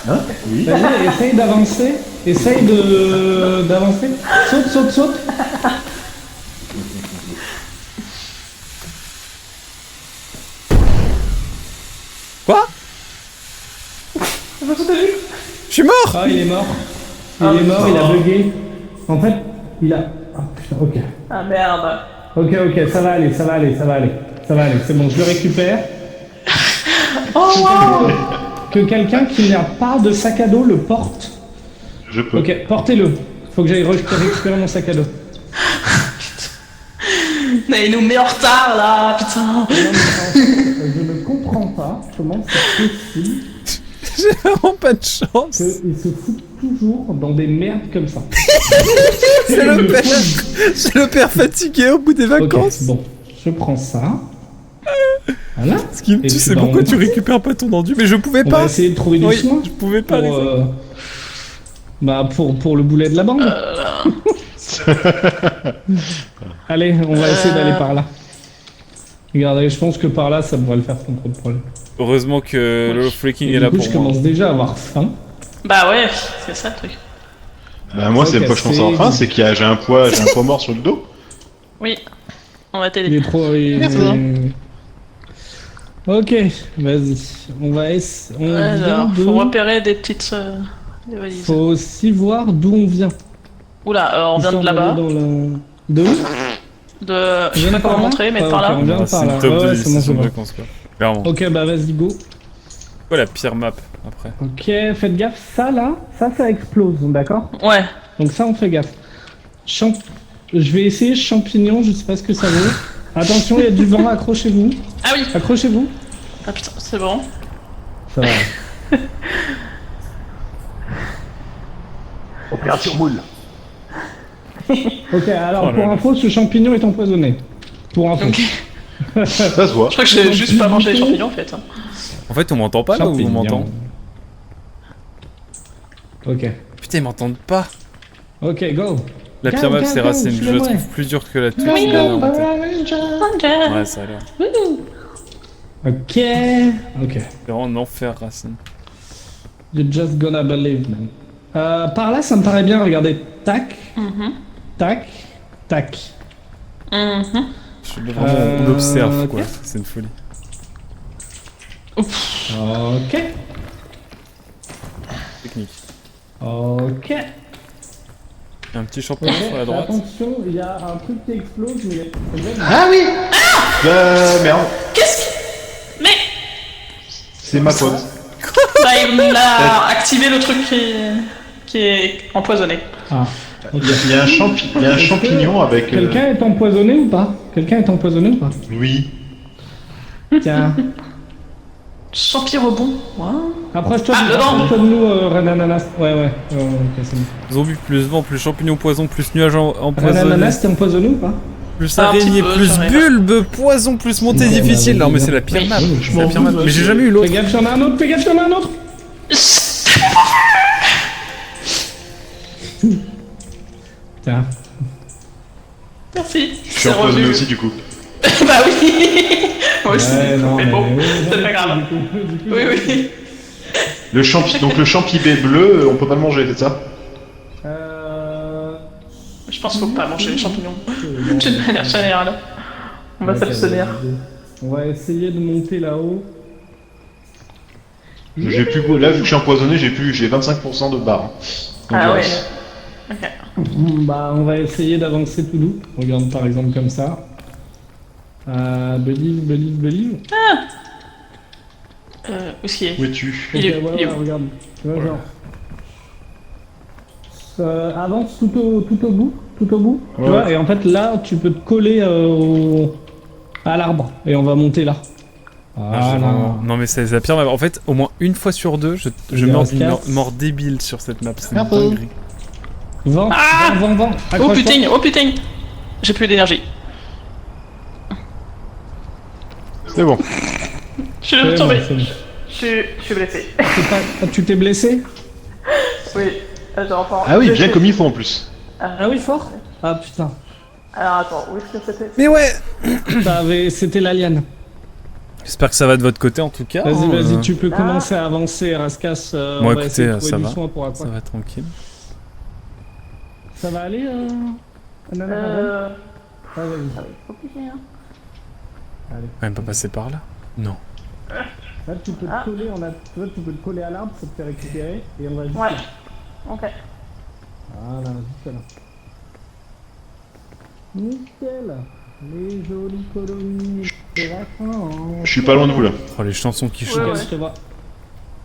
Hein? Oui. Vas-y, essaye d'avancer. Essaye d'avancer. Saute. Quoi? Je t'ai vu? Je suis mort. Ah, il est mort. Ah, Il est mort, il a putain. bugué. En fait, il a... Ah putain, ok. Ah merde. Ok, ça va aller. C'est bon, je le récupère. Oh wow. Que quelqu'un qui n'a pas de sac à dos le porte. Je peux. Ok, portez-le. Faut que j'aille récupérer mon sac à dos. Mais il nous met en retard là, putain. Non, mais en fait, je ne comprends pas comment c'est possible J'ai vraiment pas de chance. qu'ils se foutent toujours dans des merdes comme ça. C'est le père. C'est le père fatigué au bout des vacances. Ok, bon, je prends ça. Voilà. Ce qui me Et tue, puis, c'est bah, pourquoi on- tu récupères pas ton enduit. Mais je pouvais On va pas. essayer de trouver du Oui, chemin je pouvais pas. pour, les pour le boulet de la bande. Allez, on va essayer d'aller par là. Regardez, je pense que par là, ça devrait le faire sans trop de problème. Heureusement que le freaking Et est du là coup, pour je moi. commence déjà à avoir faim. Bah ouais, c'est ça le truc. Bah, moi, c'est Ok, pas que je pense c'est- en train, c'est que j'ai un poids mort sur le dos. Oui. On va Il t'aider. est trop... Ok, vas-y. On va essayer... On vient Alors, de... faut repérer des petites des valises. Faut aussi voir d'où on vient. Oula, on vient de Histoire là-bas. d'aller dans la- De où Je sais pas comment montrer, mais de par ok, là. on vient de C'est par là. une top Ouais, de ouais, c'est bon, décision c'est de bon. vacances, quoi. Clairement. Ok, bah vas-y, go. C'est quoi la pire map après? Ok, faites gaffe, ça là, ça explose, d'accord? Ouais. Donc ça, on fait gaffe. Je vais essayer champignon, je sais pas ce que ça vaut. Attention, il y a du vent, accrochez-vous. Ah oui. Accrochez-vous. Ah putain, c'est bon. Ça va. Opération moule. Ok, alors Oh là pour là. info, ce champignon est empoisonné. Pour info. Ok. Ça se voit. Je crois que j'ai juste pas mangé les champignons en fait. hein. En fait, on m'entend pas là ou on Champignon. m'entend? Ok. Putain, ils m'entendent pas. Ok, go. La Go, pire map, go, c'est go, Racine. Je la suis-le-moi. trouve plus dure que la toute Oui, dernière go, montée. Ranger. Ouais, ça a l'air. Ok. Ok. C'est vraiment un enfer, Racine. You're just gonna believe, man. Par là, ça me paraît bien. Regardez. Tac, Mhm. tac, tac. Mhm. Vraiment, on observe quoi. ok. C'est une folie. Ok. Technique. Ok. Il y a un petit champignon sur la droite. Attention, il y a un truc qui explose, mais... Ah oui. Merde. Qu'est-ce que... Mais... C'est ma faute. Bah il a activé le truc qui est empoisonné. Ah. Ok. Il y a un champignon avec. Quelqu'un est empoisonné ou pas? Quelqu'un est empoisonné ou pas? Oui. Tiens. Champi rebond. Ouais. Approche-toi Ah, le vent. de nous, Renananas. Ouais, ok, c'est bon. Zombie plus vent, plus champignon poison, plus nuage empoisonné, Renananas, t'es empoisonné ou pas? plus Un petit araignée, peu, plus j'arrive. bulbe, poison, plus montée Bon, difficile. bah, Non mais vas-y, c'est la pire map. Je C'est la m'en pire map. fous, Mais j'ai jamais eu Fais l'autre. gaffe, y'en a un autre, fais gaffe, y'en a un autre! Tiens. Merci. Je suis empoisonné aussi du coup. Bah oui. Moi aussi. Ouais, non, mais bon, oui, c'est pas grave. du coup, Oui, oui. Donc le champi bleu, on peut pas le manger, c'est ça? Je pense qu'il faut pas manger les champignons. Bon, D'une manière générale. On va ok, s'abstenir. on va essayer de monter là-haut. J'ai plus beau. Là, vu que je suis empoisonné, j'ai 25% de barre. Donc, Ah ouais. Bah, on va essayer d'avancer tout doux. Regarde par exemple comme ça. Believe. Où est-ce qu'il est Où es-tu? Il est- Ok, ouais, il est ouais, où regarde. Tu vois, genre. Avance tout au bout. Tu Ouais. vois, et en fait là, tu peux te coller à l'arbre. Et on va monter là. Ah, Voilà. Non mais c'est la pire map. En fait, au moins une fois sur deux, je Il y a meurs un d'une casse. mort débile sur cette map. C'est une Merde. dinguerie. Vent. Oh Accroche-toi. putain. J'ai plus d'énergie. C'est bon. Je suis C'est bon, retombé. c'est bon. Je suis blessé. Tu t'es blessé? Oui. J'entends. Ah oui, bien comme il faut en plus. Ah oui, fort? Ah putain. Alors attends, où est-ce que c'était? Mais ouais. C'était la liane. J'espère que ça va de votre côté en tout cas. Vas-y, hein, vas-y, tu peux commencer à avancer, Raskas. Bon, on va écoutez, essayer de trouver ça du va. soin pour après. Ça va tranquille. Ça va aller, Anana, Ah, vas-y. Compliqué, hein. On va même pas passer par là. Non. Là, tu peux te coller, tu vois, tu peux te coller à l'arbre, ça te fait récupérer, et on va juste Ouais. là. Ok. Voilà, juste là. Nickel. Les jolies colonies de vacances. Je suis pas loin de vous là. Oh, les chansons qui chantent. Ouais, Je te vois.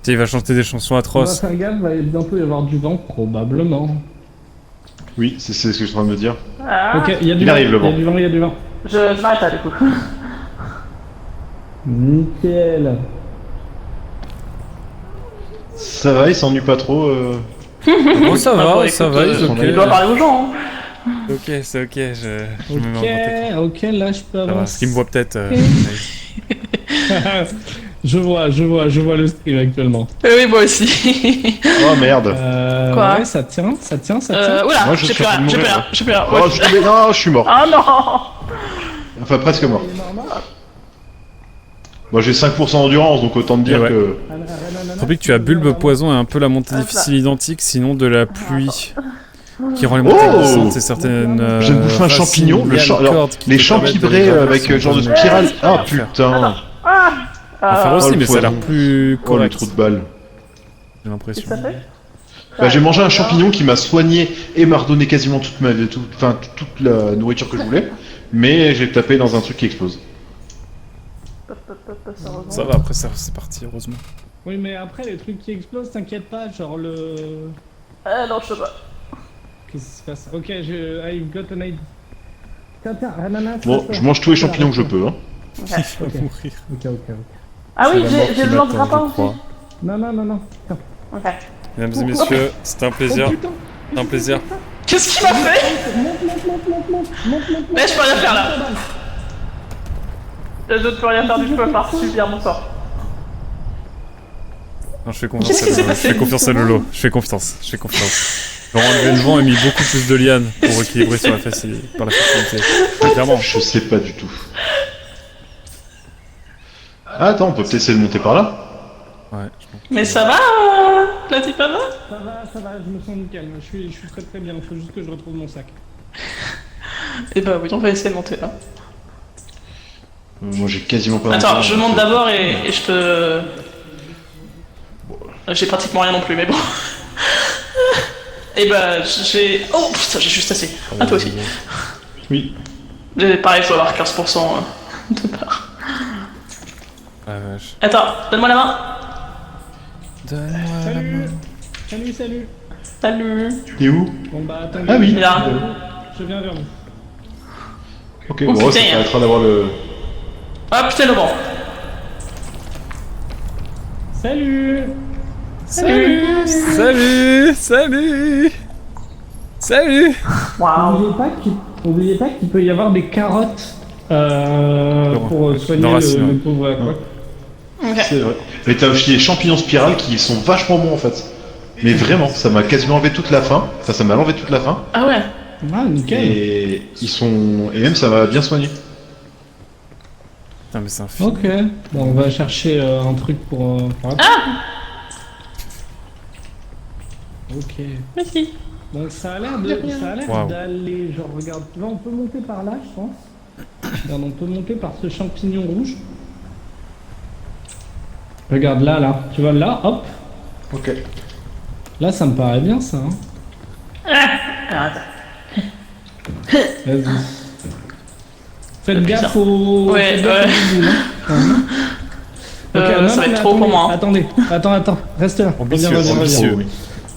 Tiens, il va chanter des chansons On va atroces. faire gaffe, il va bientôt y avoir du vent, probablement. Oui, c'est ce que je suis en train de me dire. Ah, Ok, il y a du Il vent, arrive, le vent. il y a du vent, il y a du vent. je m'arrête là du coup. Nickel. Ça va, il s'ennuie pas trop. Bon, ça Ah, va, bon, ça écoute, va, ils Il doit ok. parler aux gens. Hein. Ok, c'est ok, je me mets en grand écran. Ok, là je peux Ça va, avancer. ce qui me voit peut-être. je vois le stream actuellement. Oui, moi aussi. Oh merde. Quoi Ouais, ça tient. Oula, Moi, je j'ai suis plus en train rien, de j'ai plus mourir, rien, j'ai plus rien. Oh, je suis tombé. Non, je suis mort. Ah non. Enfin, presque mort. Moi, j'ai 5% d'endurance, donc autant te dire Ouais. que. Tropique, tu as bulbe poison et un peu la montée difficile identique, sinon de la pluie. Qui rend les montées Oh glissantes et certaines. Je viens de bouffer un racines champignon, le liées à champ. une Alors, corde qui les te champignons permettent d'aller avec vers genre de son spirale. enfer. Ah putain. En faire aussi, Oh, le mais ça a l'air poison. plus Oh, le correct. trou de balle. J'ai l'impression. Ça fait Bah, j'ai mangé un champignon qui m'a soigné et m'a redonné quasiment toute ma vie, toute la nourriture que je voulais, mais j'ai tapé dans un truc qui explose. Ça va, après ça, c'est parti, heureusement. Oui, mais après les trucs qui explosent, t'inquiète pas, genre le. Non, je sais pas. Qu'est-ce qui se passe? Ok, I've got an idea. Tiens, ananas. Bon, je mange tous les champignons que je peux. Hein. Il va mourir. Ok. Ah oui, C'est la mort j'ai qui le lance m'attend, grappin je aussi. crois. Non. Tiens. Ok. Mesdames et messieurs, c'était un plaisir. Oh putain. Un plaisir. Qu'est-ce qu'il m'a fait? Monte. Mais je peux rien faire là. Je ne peux rien faire du tout à part subir mon sort. Non, je fais confiance Qu'est-ce à qui s'est Lolo. Je passé fais confiance à Lolo. Je fais confiance. J'aurais enlevé le vent et mis beaucoup plus de lianes pour équilibrer sur par la facilité. Mais clairement. Je sais pas du tout. Ah, attends, on peut peut-être essayer de monter par là. Ouais, Mais ça va, la type va? Ça va, je me sens nickel. Je suis très bien. Il faut juste que je retrouve mon sac. Eh bah oui, on va essayer de monter là. Moi, j'ai quasiment pas. Attends, d'intérêt, je en monte fait. d'abord et je te... J'ai pratiquement rien non plus, mais bon. Et bah j'ai... Oh putain, j'ai juste assez. Ah toi aussi. Oui. Pareil, je dois avoir 15% de part. Ah vache. Attends, donne-moi la main. Donne-moi la main. Salut. Salut. T'es où? Bon bah attends. Ah oui. Là. Je viens vers vous. Ok, Oh, bon, ça putain. permettra d'avoir le. Ah putain le vent. Salut. Waouh. N'oubliez pas qu'il peut y avoir des carottes pour soigner dans Racine, ouais. le pauvre aqua. Ok. C'est vrai. Mais t'as aussi les champignons spirales qui sont vachement bons en fait. Mais vraiment, ça m'a quasiment enlevé toute la faim. Enfin, ça m'a enlevé toute la faim. Ah ouais. Ah nickel. Et ils sont. Et même ça m'a bien soigné. Putain, mais c'est un film. Ok. Bon, on va chercher un truc pour Ok. Merci. Donc ça a l'air Waouh. d'aller, genre regarde, là on peut monter par là je pense. Regarde, on peut monter par ce champignon rouge. Regarde là, tu vois là, hop. Ok. Là ça me paraît bien ça. Hein. Alors, attends. Vas-y. Faites Putain. gaffe au... Ouais, faites gaffe aux boules, hein. Ok, ça va être mais trop pour moi, hein. Attendez, attends, reste là. Ambitieux, Reviens. ambitieux.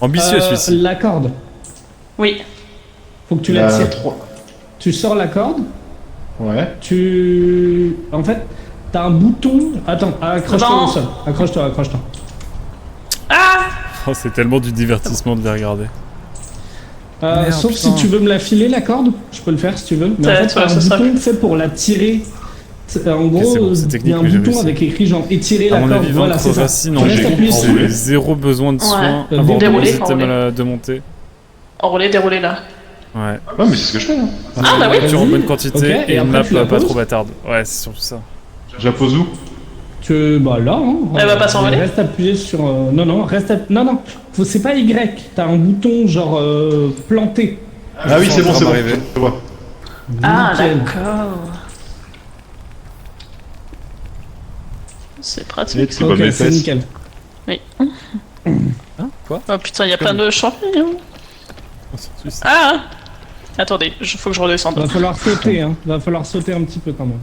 Ambitieux celui-ci. La corde, Oui. faut que tu la tires. 3. Tu sors la corde, Ouais. En fait, t'as un bouton... Attends, accroche-toi Non. au sol. Accroche-toi. Ah Oh, c'est tellement du divertissement de les regarder. Merde, Sauf putain. si tu veux me la filer la corde, je peux le faire si tu veux. Mais en fait, t'as un ça sera bouton fait pour la tirer. En gros, c'est bon, c'est il y technique, a un mais j'avais bouton ça. avec écrit genre étirer À la mon corde. avis, Voilà, c'est ça. Racine, Tu restes appuyé dessus. j'ai zéro besoin de soin Ouais. avant Dérouler, de système enrouler. de monter. Dérouler là. Ouais. Ouais, mais c'est ce que je fais. Hein. Ah bah oui. Nourriture en Vas-y. bonne quantité Ok, et et une après, map tu la pas poses. trop bâtarde. Ouais, c'est surtout ça. Je la pose où? Bah là, hein. Elle va pas s'envoler. Reste appuyé sur. Non, non. C'est pas Y. T'as un bouton genre planté. Ah oui, c'est bon, c'est bon. Arrivé. Je vois. Ah Nickel. d'accord. C'est Et pratique. tu vois Ok, mes c'est fesses. nickel. Quoi? Oh putain, il y a plein de champignons. Oh, c'est celui-ci. Ah attendez, faut que je redescende. Va falloir sauter, hein. Va falloir sauter un petit peu quand même.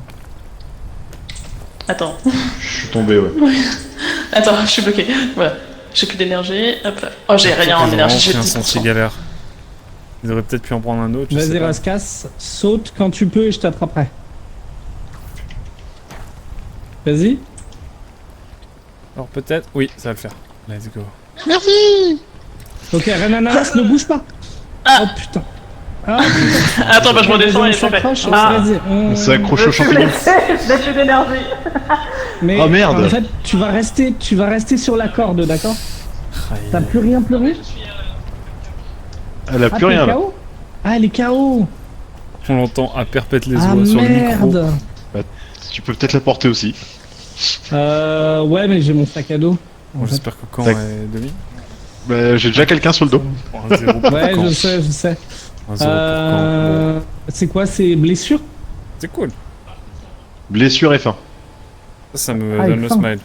Attends. Je suis tombé, ouais. Attends, je suis bloqué. Voilà. J'ai plus d'énergie. Hop là. Oh, j'ai rien en Ils ont énergie, vraiment j'ai pris un sentier 10%. galère. Ils auraient peut-être pu en prendre un autre. je sais Vas-y, pas. Rascasse, saute quand tu peux et je t'attraperai. Vas-y. Alors peut-être. Oui, ça va le faire. Let's go. Ok, Renananas, ne bouge pas. Ah. Oh putain. Ah, Attends, bah je redescends et on je refais. s'accroche. Ah. Vas-y. On s'accroche Je au vais plus champignon. laisser, je n'ai plus d'énergie. Mais Oh, merde. en fait, tu vas rester sur la corde, d'accord? T'as plus rien pleuré? Elle a plus rien là. KO? Ah, elle est KO. On l'entend à perpète les Ah oies sur le micro. merde. Tu peux peut-être la porter aussi. Ouais, mais j'ai mon sac à dos. Bon, en fait. j'espère que quand Tac. est demi. Bah, j'ai déjà quelqu'un sur le dos. Un zéro pour Ouais, quand. je sais. Un zéro pour quand. Bon. C'est quoi, c'est blessure? C'est cool. Blessure et faim. Ça me Ah, donne il le faim. smile.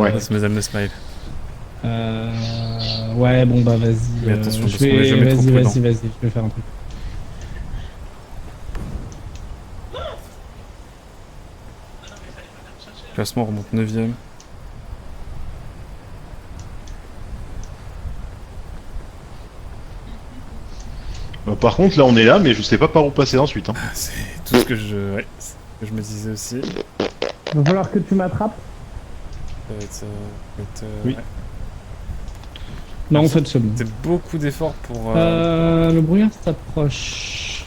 Ouais. Ça me donne le smile. Ouais, bon bah vas-y. Mais attention, je parce qu'on est jamais trop vas-y, prudent. je vais faire un truc. Classement remonte 9ème. Bah, par contre, là on est là, mais je sais pas par où passer ensuite. Hein. C'est tout ce que je. Ouais, c'est ce que je me disais aussi. Va falloir que tu m'attrapes. Ça va être. Oui. Ouais. Non, en fait, c'est bon. C'est beaucoup d'efforts pour. Le brouillard s'approche.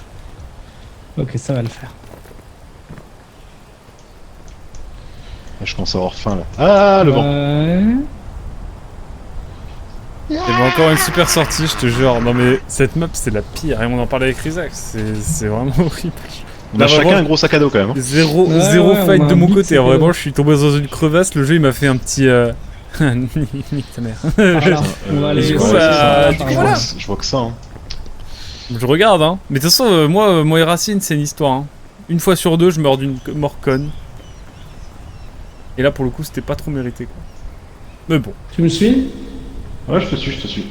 Ok, ça va le faire. Ah, je commence à avoir faim là. Ah, le vent. Ouais. Il y avait encore une super sortie, je te jure. Non mais cette map c'est la pire. Et on en parlait avec Rizak. C'est vraiment horrible. On a Là, chacun vraiment, un gros sac à dos quand même. Hein. Zéro Ouais, fight on a de un mon big côté. sac à Vraiment, dos. je suis tombé dans une crevasse. Le jeu il m'a fait un petit. Nique ta mère. Voilà. On va aller. du ouais, coup, c'est ça. du coup, Je voilà. vois que- je vois que ça. Hein. Je regarde, hein. Mais de toute façon, moi et Racine, c'est une histoire. Hein. Une fois sur deux, je meurs d'une mort conne. Et là, pour le coup, c'était pas trop mérité, quoi. Mais bon. Tu me suis? Ouais, je te suis.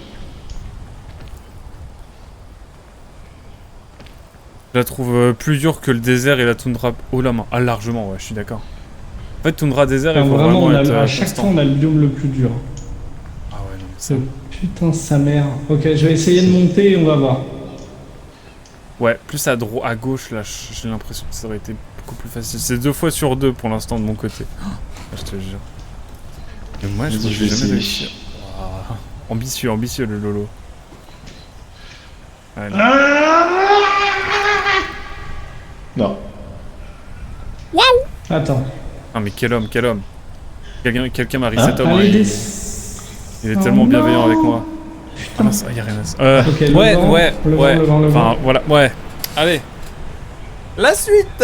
Je la trouve plus dure que le désert et la toundra. Oh la main. Ah, largement, ouais, je suis d'accord. En fait, toundra désert, il faut Vraiment, vraiment être. à chaque fois, on a le biome le plus dur. Ah ouais, non, mais ça. Putain, sa mère. Ok, je vais essayer de monter et on va voir. Ouais, plus à gauche, là, j'ai l'impression que ça aurait été beaucoup plus facile. C'est 2 fois sur 2 pour l'instant de mon côté. Oh, je te jure. Et moi, je Vas-y, je vais vais jamais essayer. réussir. Waouh. Ambitieux le Lolo. Ouais, non. Non. Attends. Ah, mais quel homme. Quelqu'un m'a reset homme. Allez, Il est Oh tellement bienveillant non. avec moi. Ah non, ça y a rien à Ok, le ouais, vent, ouais, le vent, ouais. le vent, le Enfin, vent. voilà, ouais. Allez. La suite.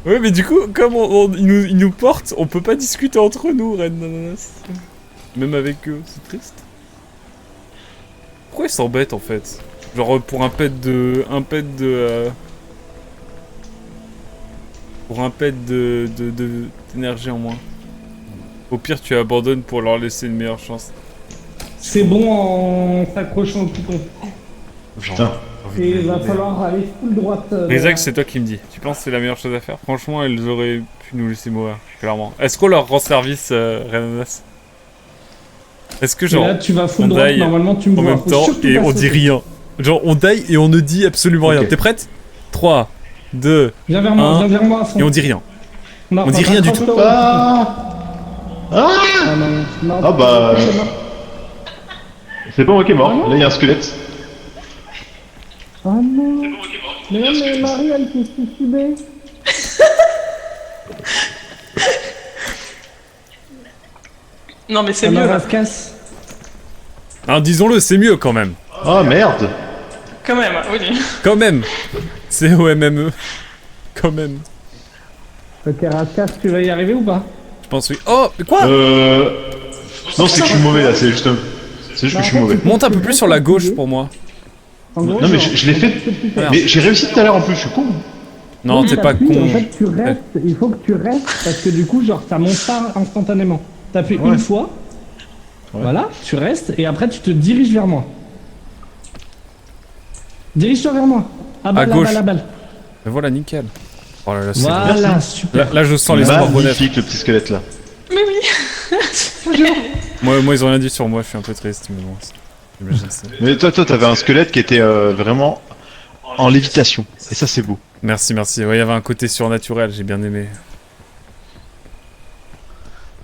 Ouais, mais du coup, comme ils nous portent, on peut pas discuter entre nous, Ren Ananas. Même avec eux, c'est triste. Pourquoi ils s'embêtent en fait? Genre pour un pet de... Pour un pet d'énergie en moins. Au pire, tu abandonnes pour leur laisser une meilleure chance. C'est bon en s'accrochant au piton. Putain. Et il va falloir aller full droite. Isaac, c'est toi qui me dis. Tu penses que c'est la meilleure chose à faire? Franchement, elles auraient pu nous laisser mourir, clairement. Est-ce qu'on leur rend service, Renanas? Est-ce que Et genre, là, tu vas full on droite, die normalement tu me en vois. même Faut temps surtout et pas on dit sauter. rien? Genre, on die et on ne dit absolument rien. Ok. T'es prête? 3, 2, Viens vers moi, Un, viens vers moi à fond. et on dit rien. Non, on dit rien du tout. Ah non, non. Ah bah... C'est pas moi qui est mort, là il y a un squelette. Ah non. Mais non, mais Marie, elle s'est suicidée. Non, mais c'est Ah mieux non, là. ça se casse. Alors, disons-le, c'est mieux quand même. Ah merde. Quand même, oui. Quand même. C'est OMME. Quand même. Ok, Raskas, tu vas y arriver ou pas? Je pense oui. Oh, mais quoi? Non, c'est que je suis mauvais là, c'est juste que je suis mauvais. Monte un peu plus sur la gauche pour moi. En gros, Non mais genre, je l'ai fait... Mais j'ai réussi tout à l'heure en plus, je suis con. Non, oui, t'es pas t'appuies, con. En fait, tu restes, il faut que tu restes parce que du coup, genre, ça monte pas instantanément. T'appuies une fois, voilà, tu restes et après tu te diriges vers moi. Dirige-toi vers moi. À balle, gauche. à balle. Mais voilà, nickel. Oh là là, c'est Voilà, bon. super. Là, je sens les espoirs renaître. Magnifique le petit squelette là. Mais oui. Moi, ils ont rien dit sur moi, je suis un peu triste, mais bon. J'imagine ça. Mais toi, t'avais un squelette qui était vraiment en lévitation. Et ça, c'est beau. Merci. Ouais, il y avait un côté surnaturel, j'ai bien aimé.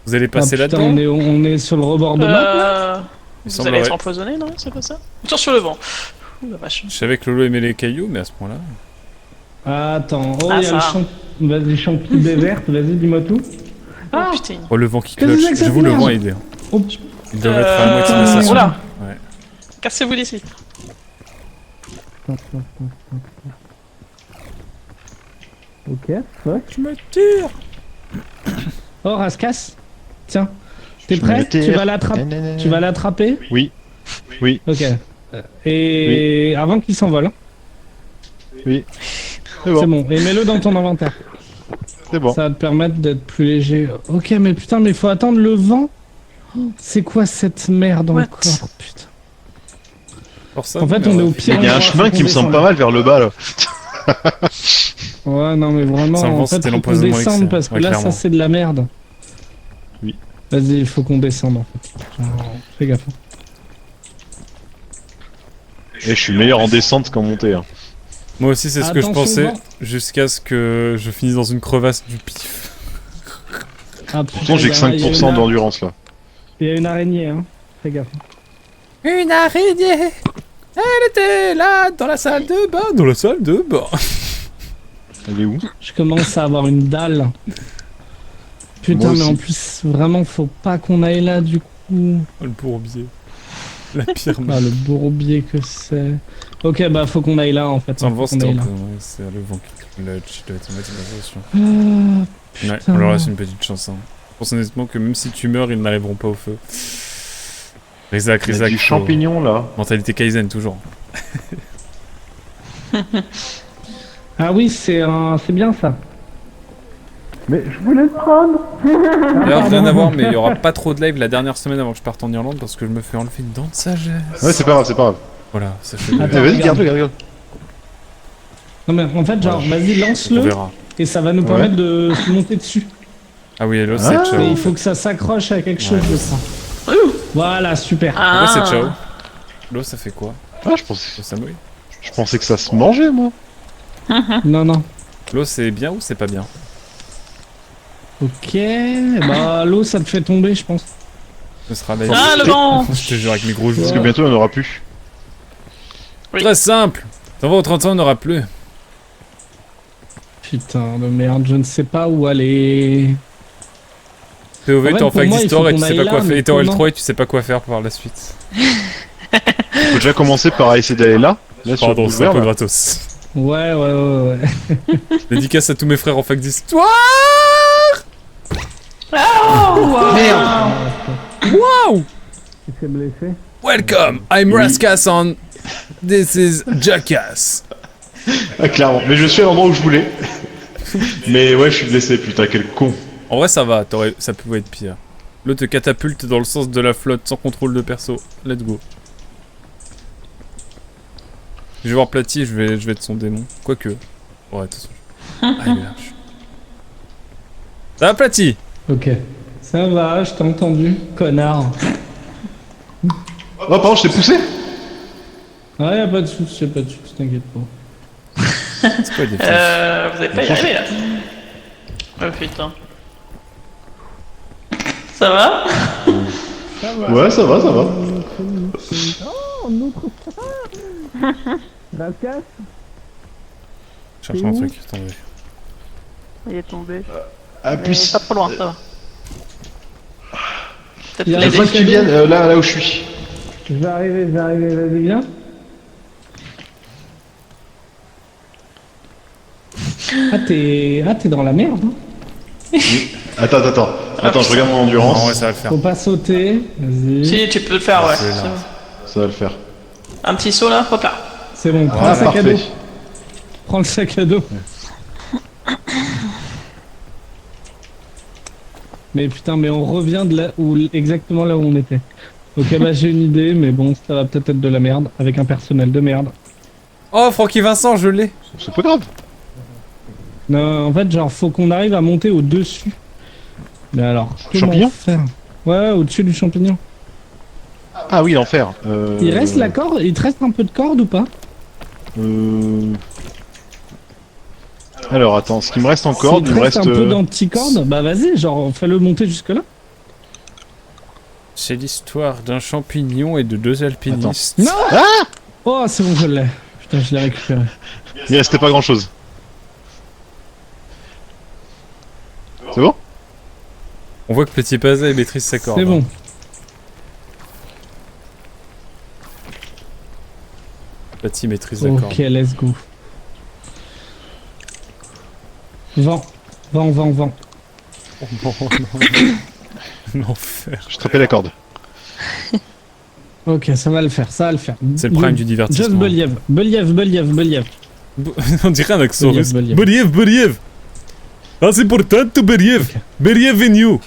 Vous allez passer Ah, putain, là-dedans? on est sur le rebord de map. Il Vous semblerait. allez être empoisonné, non? C'est pas ça? Tire sur le vent. Ouh la vache. Je savais que Lolo aimait les cailloux, mais à ce point-là... Attends, oh, Ah, il y a le ça. champ. Vas-y, champi baie verte, vas-y, dis-moi tout. Oh putain. Oh, le vent qui Qu'est-ce que cloche. c'est que cette J'avoue, le merde vent a aidé. Oh, Il devrait être à moitié de la station. Oula. Ouais. Cassez-vous d'ici. ok, fuck. Je me tire. Oh, Raskas, tiens. T'es Je prêt? me tire. Tu vas l'attraper? Tu vas l'attraper? Oui. Oui. Ok. Et avant qu'il s'envole, hein. Oui. C'est C'est bon. bon. Et mets-le dans ton inventaire. C'est bon. Ça va te permettre d'être plus léger. Ok, mais putain, mais faut attendre le vent. Oh, c'est quoi cette merde What? encore? Putain. Pour ça, En fait, on est au pire. Il y a un endroit, chemin faut qui qu'on me semble descende. pas mal vers le bas là. Ouais, non, mais vraiment, Ça, le vent, en fait, c'était faut qu'on l'empoisonnement descende excès. parce que Ouais, là, clairement. ça, c'est de la merde. Oui. Vas-y, il faut qu'on descende, en fait. Genre, fais gaffe. Et je suis meilleur en descente qu'en montée. Hein. Moi aussi, c'est ce que je Attention, pensais, vent. jusqu'à ce que je finisse dans une crevasse du pif. Ah, Pourtant, j'ai que 5% d'endurance là. Il y a une araignée, hein. Fais gaffe. Une araignée. Elle était là, dans la salle de bain. Dans la salle de bain. Elle est où? Je commence à avoir une dalle. Putain, Moi mais en aussi. plus, vraiment, faut pas qu'on aille là, du coup. Oh, le bourbier. La pire Ah, le bourbier que c'est. Ok, bah, faut qu'on aille là, en fait. Sans le vent, Faut qu'on c'était aille là. c'est le vent qui clutch, doit être une moitié de la solution. Ah, Ouais, putain. on leur laisse une petite chance. Hein. Je pense honnêtement que même si tu meurs, ils n'arriveront pas au feu. Rizak, Il y a du faut- champignon là. Mentalité Kaizen, toujours. Ah oui, c'est bien ça. Mais je voulais le prendre. D'ailleurs, rien à voir, mais il y aura pas trop de live la dernière semaine avant que je parte en Irlande parce que je me fais enlever une dent de sagesse. Ouais, c'est pas grave, c'est pas grave. Voilà, ça fait Attends, Vas-y, regarde. regarde. Non, mais en fait, genre, vas-y, On lance-le verra. et ça va nous Ouais. permettre de se monter dessus. Ah oui, là, Ah. c'est Mais ciao. il faut que ça s'accroche à quelque chose, Ouais. je crois. Voilà, super. Ah. Pourquoi c'est ciao? L'eau, ça fait quoi? Ah, Ça mouille. je pensais que ça se mangeait moi. Non, non. L'eau, c'est bien ou c'est pas bien? Ok, bah l'eau ça te fait tomber, je pense. Ce sera la Ah, le vent. Je te jure, avec mes gros joues. Parce que bientôt on en aura plus. Oui. Très simple. Dans vos 30 ans, on n'aura plus. Putain de merde, je ne sais pas où aller. POV, En t'es fait, en pour fac moi, il d'histoire faut et tu qu'on sais aille pas là, quoi faire. mais Et t'es en comment L3 et tu sais pas quoi faire par la suite. On peut déjà commencer par essayer d'aller là. Là sur le Pardon, c'est un boulevard peu là. gratos. Ouais. Dédicace à tous mes frères en fac d'histoire. Oh, Merde. Wow. Il s'est blessé. Welcome, I'm Raskas on This is Jackass. Ah, clairement. Mais je suis à l'endroit où je voulais. Mais ouais, je suis blessé, putain, quel con. En vrai, ça va, ça pouvait être pire. L'autre te catapulte dans le sens de la flotte sans contrôle de perso. Let's go. Je vais voir Platy, je vais être son démon. Quoique. Ouais, attention. Ah, il est large. Ça va, Platy? Ok. Ça va, je t'ai entendu, connard. Oh, pardon, je t'ai poussé? Ouais, y'a pas de soucis, t'inquiète pas. C'est quoi les défis? vous avez pas y arrivé là. Oh putain. Ça va? Ouais, ça va. Oh, un autre. Raskas. Je cherche un truc, attendez. Il est tombé. Ah, Mais puis. pas trop loin, ça va. Peut-être Il y a Il l'aider. faut que tu viennes là où je suis. Je vais arriver, vas-y, viens. Ah, t'es dans la merde, hein. Attends, je regarde mon endurance. Non, ouais, ça va le faire. Faut pas sauter, vas-y. Si, tu peux le faire, ouais. c'est C'est là. bon. Ça va le faire. Un petit saut là, hop là. C'est bon, prends Ah, le sac à dos. parfait. Prends le sac à dos. Mais putain, mais on revient de là où exactement là où on était. Ok, bah j'ai une idée, mais bon, ça va peut-être être de la merde, avec un personnel de merde. Oh, Francky Vincent, je l'ai. C'est pas grave. Non, en fait, genre, faut qu'on arrive à monter au-dessus. Mais alors, comment Champignon faire? Ouais, au-dessus du champignon. Ah oui, l'enfer. Il reste la corde? Il te reste un peu de corde ou pas? Alors attends, ce qui me reste encore, S'il il te me reste reste. un peu d'anticorde, bah vas-y, genre, fais-le monter jusque-là. C'est l'histoire d'un champignon et de deux alpinistes. Non! Oh, c'est bon, je l'ai. Putain, je l'ai récupéré. Il restait pas grand chose. C'est bon? On voit que Petit Pazet maîtrise sa corde. C'est bon. Platy maîtrise la corde. Ok, let's go. Vent. Oh non. L'enfer. Je attrapé la corde. Ok, ça va le faire, C'est le prime du divertissement. Just Believ. On dirait un accent russe. Believ. Believ. Ah, c'est important to Believ. Ok. Believ in you.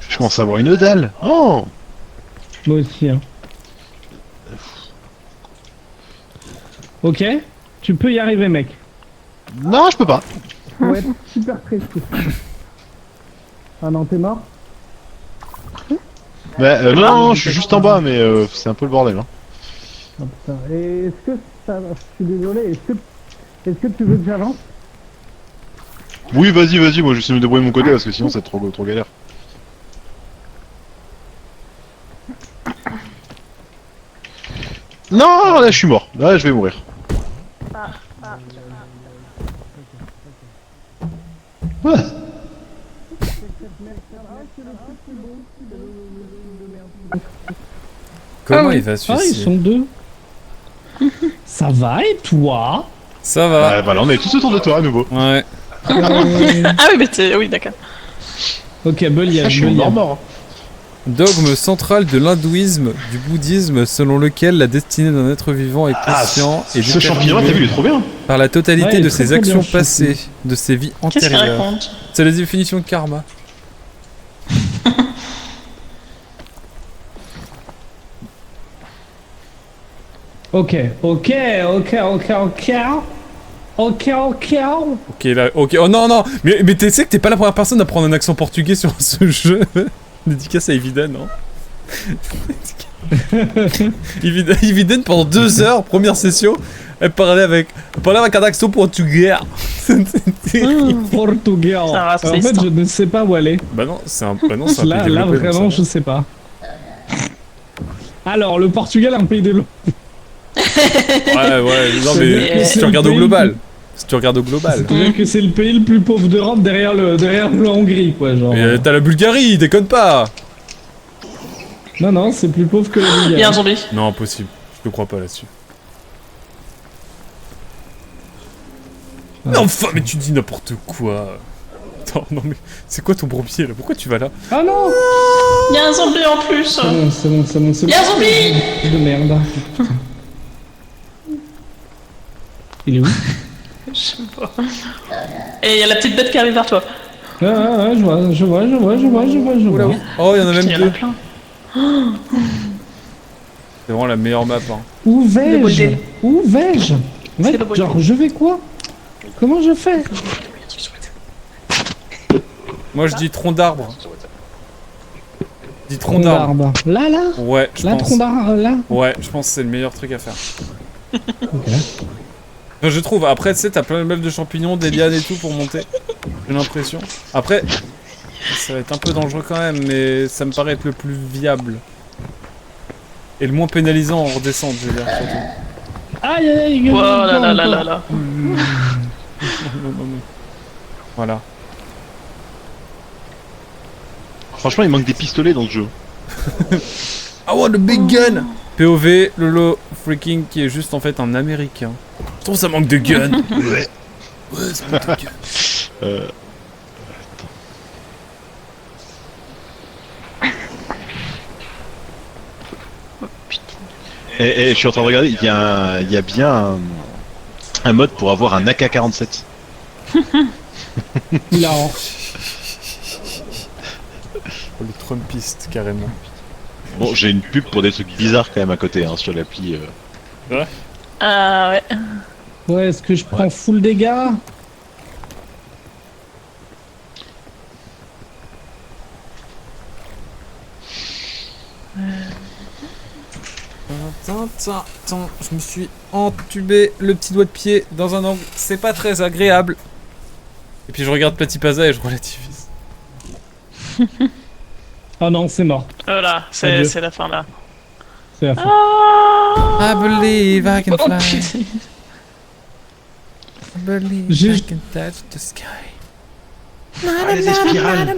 Je commence à avoir une dalle. Oh! Moi aussi, hein. Ok, tu peux y arriver, mec. Non, je peux pas. Faut être super précis. Ah non, t'es mort? Bah, non, je suis juste en bas, mais c'est un peu le bordel. Hein. Ah putain, et est-ce que ça... Je suis désolé, est-ce que tu veux que j'avance? Oui, vas-y, moi je vais essayer de me débrouiller de mon côté parce que sinon c'est trop galère. Non, là je suis mort. Là je vais mourir. Ouais. Comment oui. il va se Ah, ils suicider sont deux. Ça va, et toi? Ça va. Voilà, on est tous autour de toi à nouveau. Ouais. Ah oui, mais t'es. Oui, d'accord. Ok, Believ, Ah, je suis mort. Dogme central de l'hindouisme, du bouddhisme, selon lequel la destinée d'un être vivant est conscient et Ce champignon là, t'as vu, il est trop bien. par la totalité Ouais, il est de très, ses très bien, actions ce champignon. passées, de ses vies Qu'est-ce qu'il antérieures. raconte? C'est la définition de karma. Ok. Ok là, ok. Oh non, non. Mais tu sais que t'es pas la première personne à prendre un accent portugais sur ce jeu. Dédicace à Eviden, non? Eviden pendant 2 heures, première session, elle parlait avec un accent portugais. Portugais. En raciste. fait, je ne sais pas où aller. Bah non, c'est un pays Là, développé, vraiment, donc je sais pas. Alors, le Portugal est un pays développé. Ouais, non mais si tu regardes au global. Si tu regardes au global. C'est-à-dire que c'est le pays le plus pauvre d'Europe derrière la Hongrie, quoi, genre. T'as la Bulgarie, déconne pas. Non, c'est plus pauvre que la Il y a Bulgarie. un zombie. Non, impossible. Je te crois pas là-dessus. Ouais. Mais enfin, mais tu dis n'importe quoi. Attends, non mais c'est quoi ton bourbier là? Pourquoi tu vas là? Ah non. Il y a un zombie en plus. C'est bon. Il y a un zombie. De merde. Putain. Il est où? Je sais pas. Et il y a la petite bête qui arrive vers toi. Ah, je vois. Oula, oui. Oh, il y en a même Il y en a deux. plein. C'est vraiment la meilleure map. Hein. Où vais-je? bordel. Où vais-je? C'est le bordel. Genre, je vais quoi? Comment je fais? Moi je dis tronc d'arbre. Je dis tronc Tronc d'arbre. d'arbre. Là? Ouais, je Là, pense. tronc d'arbre, là? Ouais, je pense que c'est le meilleur truc à faire. Ok. Enfin, je trouve. Après, tu sais, t'as plein de meubles de champignons, des lianes et tout pour monter. J'ai l'impression. Après, ça va être un peu dangereux quand même, mais ça me paraît être le plus viable. Et le moins pénalisant en redescente, je veux dire, surtout. Aïe, Oh là là. Non. Voilà. Franchement, il manque des pistolets dans le jeu. I want a big gun! POV, Lolo freaking qui est juste en fait un américain. Je trouve ça manque de gun! Ouais. Ouais, ça manque de gun. Et je suis en train de regarder, il y a bien un mode pour avoir un AK-47. Hilarant. Le Trumpiste, carrément. Bon, j'ai une pub pour des trucs bizarres quand même à côté hein, sur l'appli. Ah ouais. Ouais, est-ce que je prends full dégâts? Attends, je me suis entubé le petit doigt de pied dans un angle, c'est pas très agréable. Et puis je regarde Platypasa et je relativise. Ah non, c'est mort. Voilà, Adieu. c'est la fin là. C'est la fin. I believe I can Oh fly. putain. I believe J'ai- I can touch the sky. Ah, les spirales.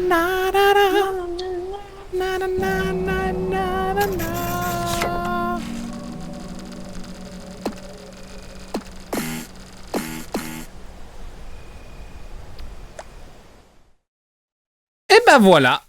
Et ben voilà,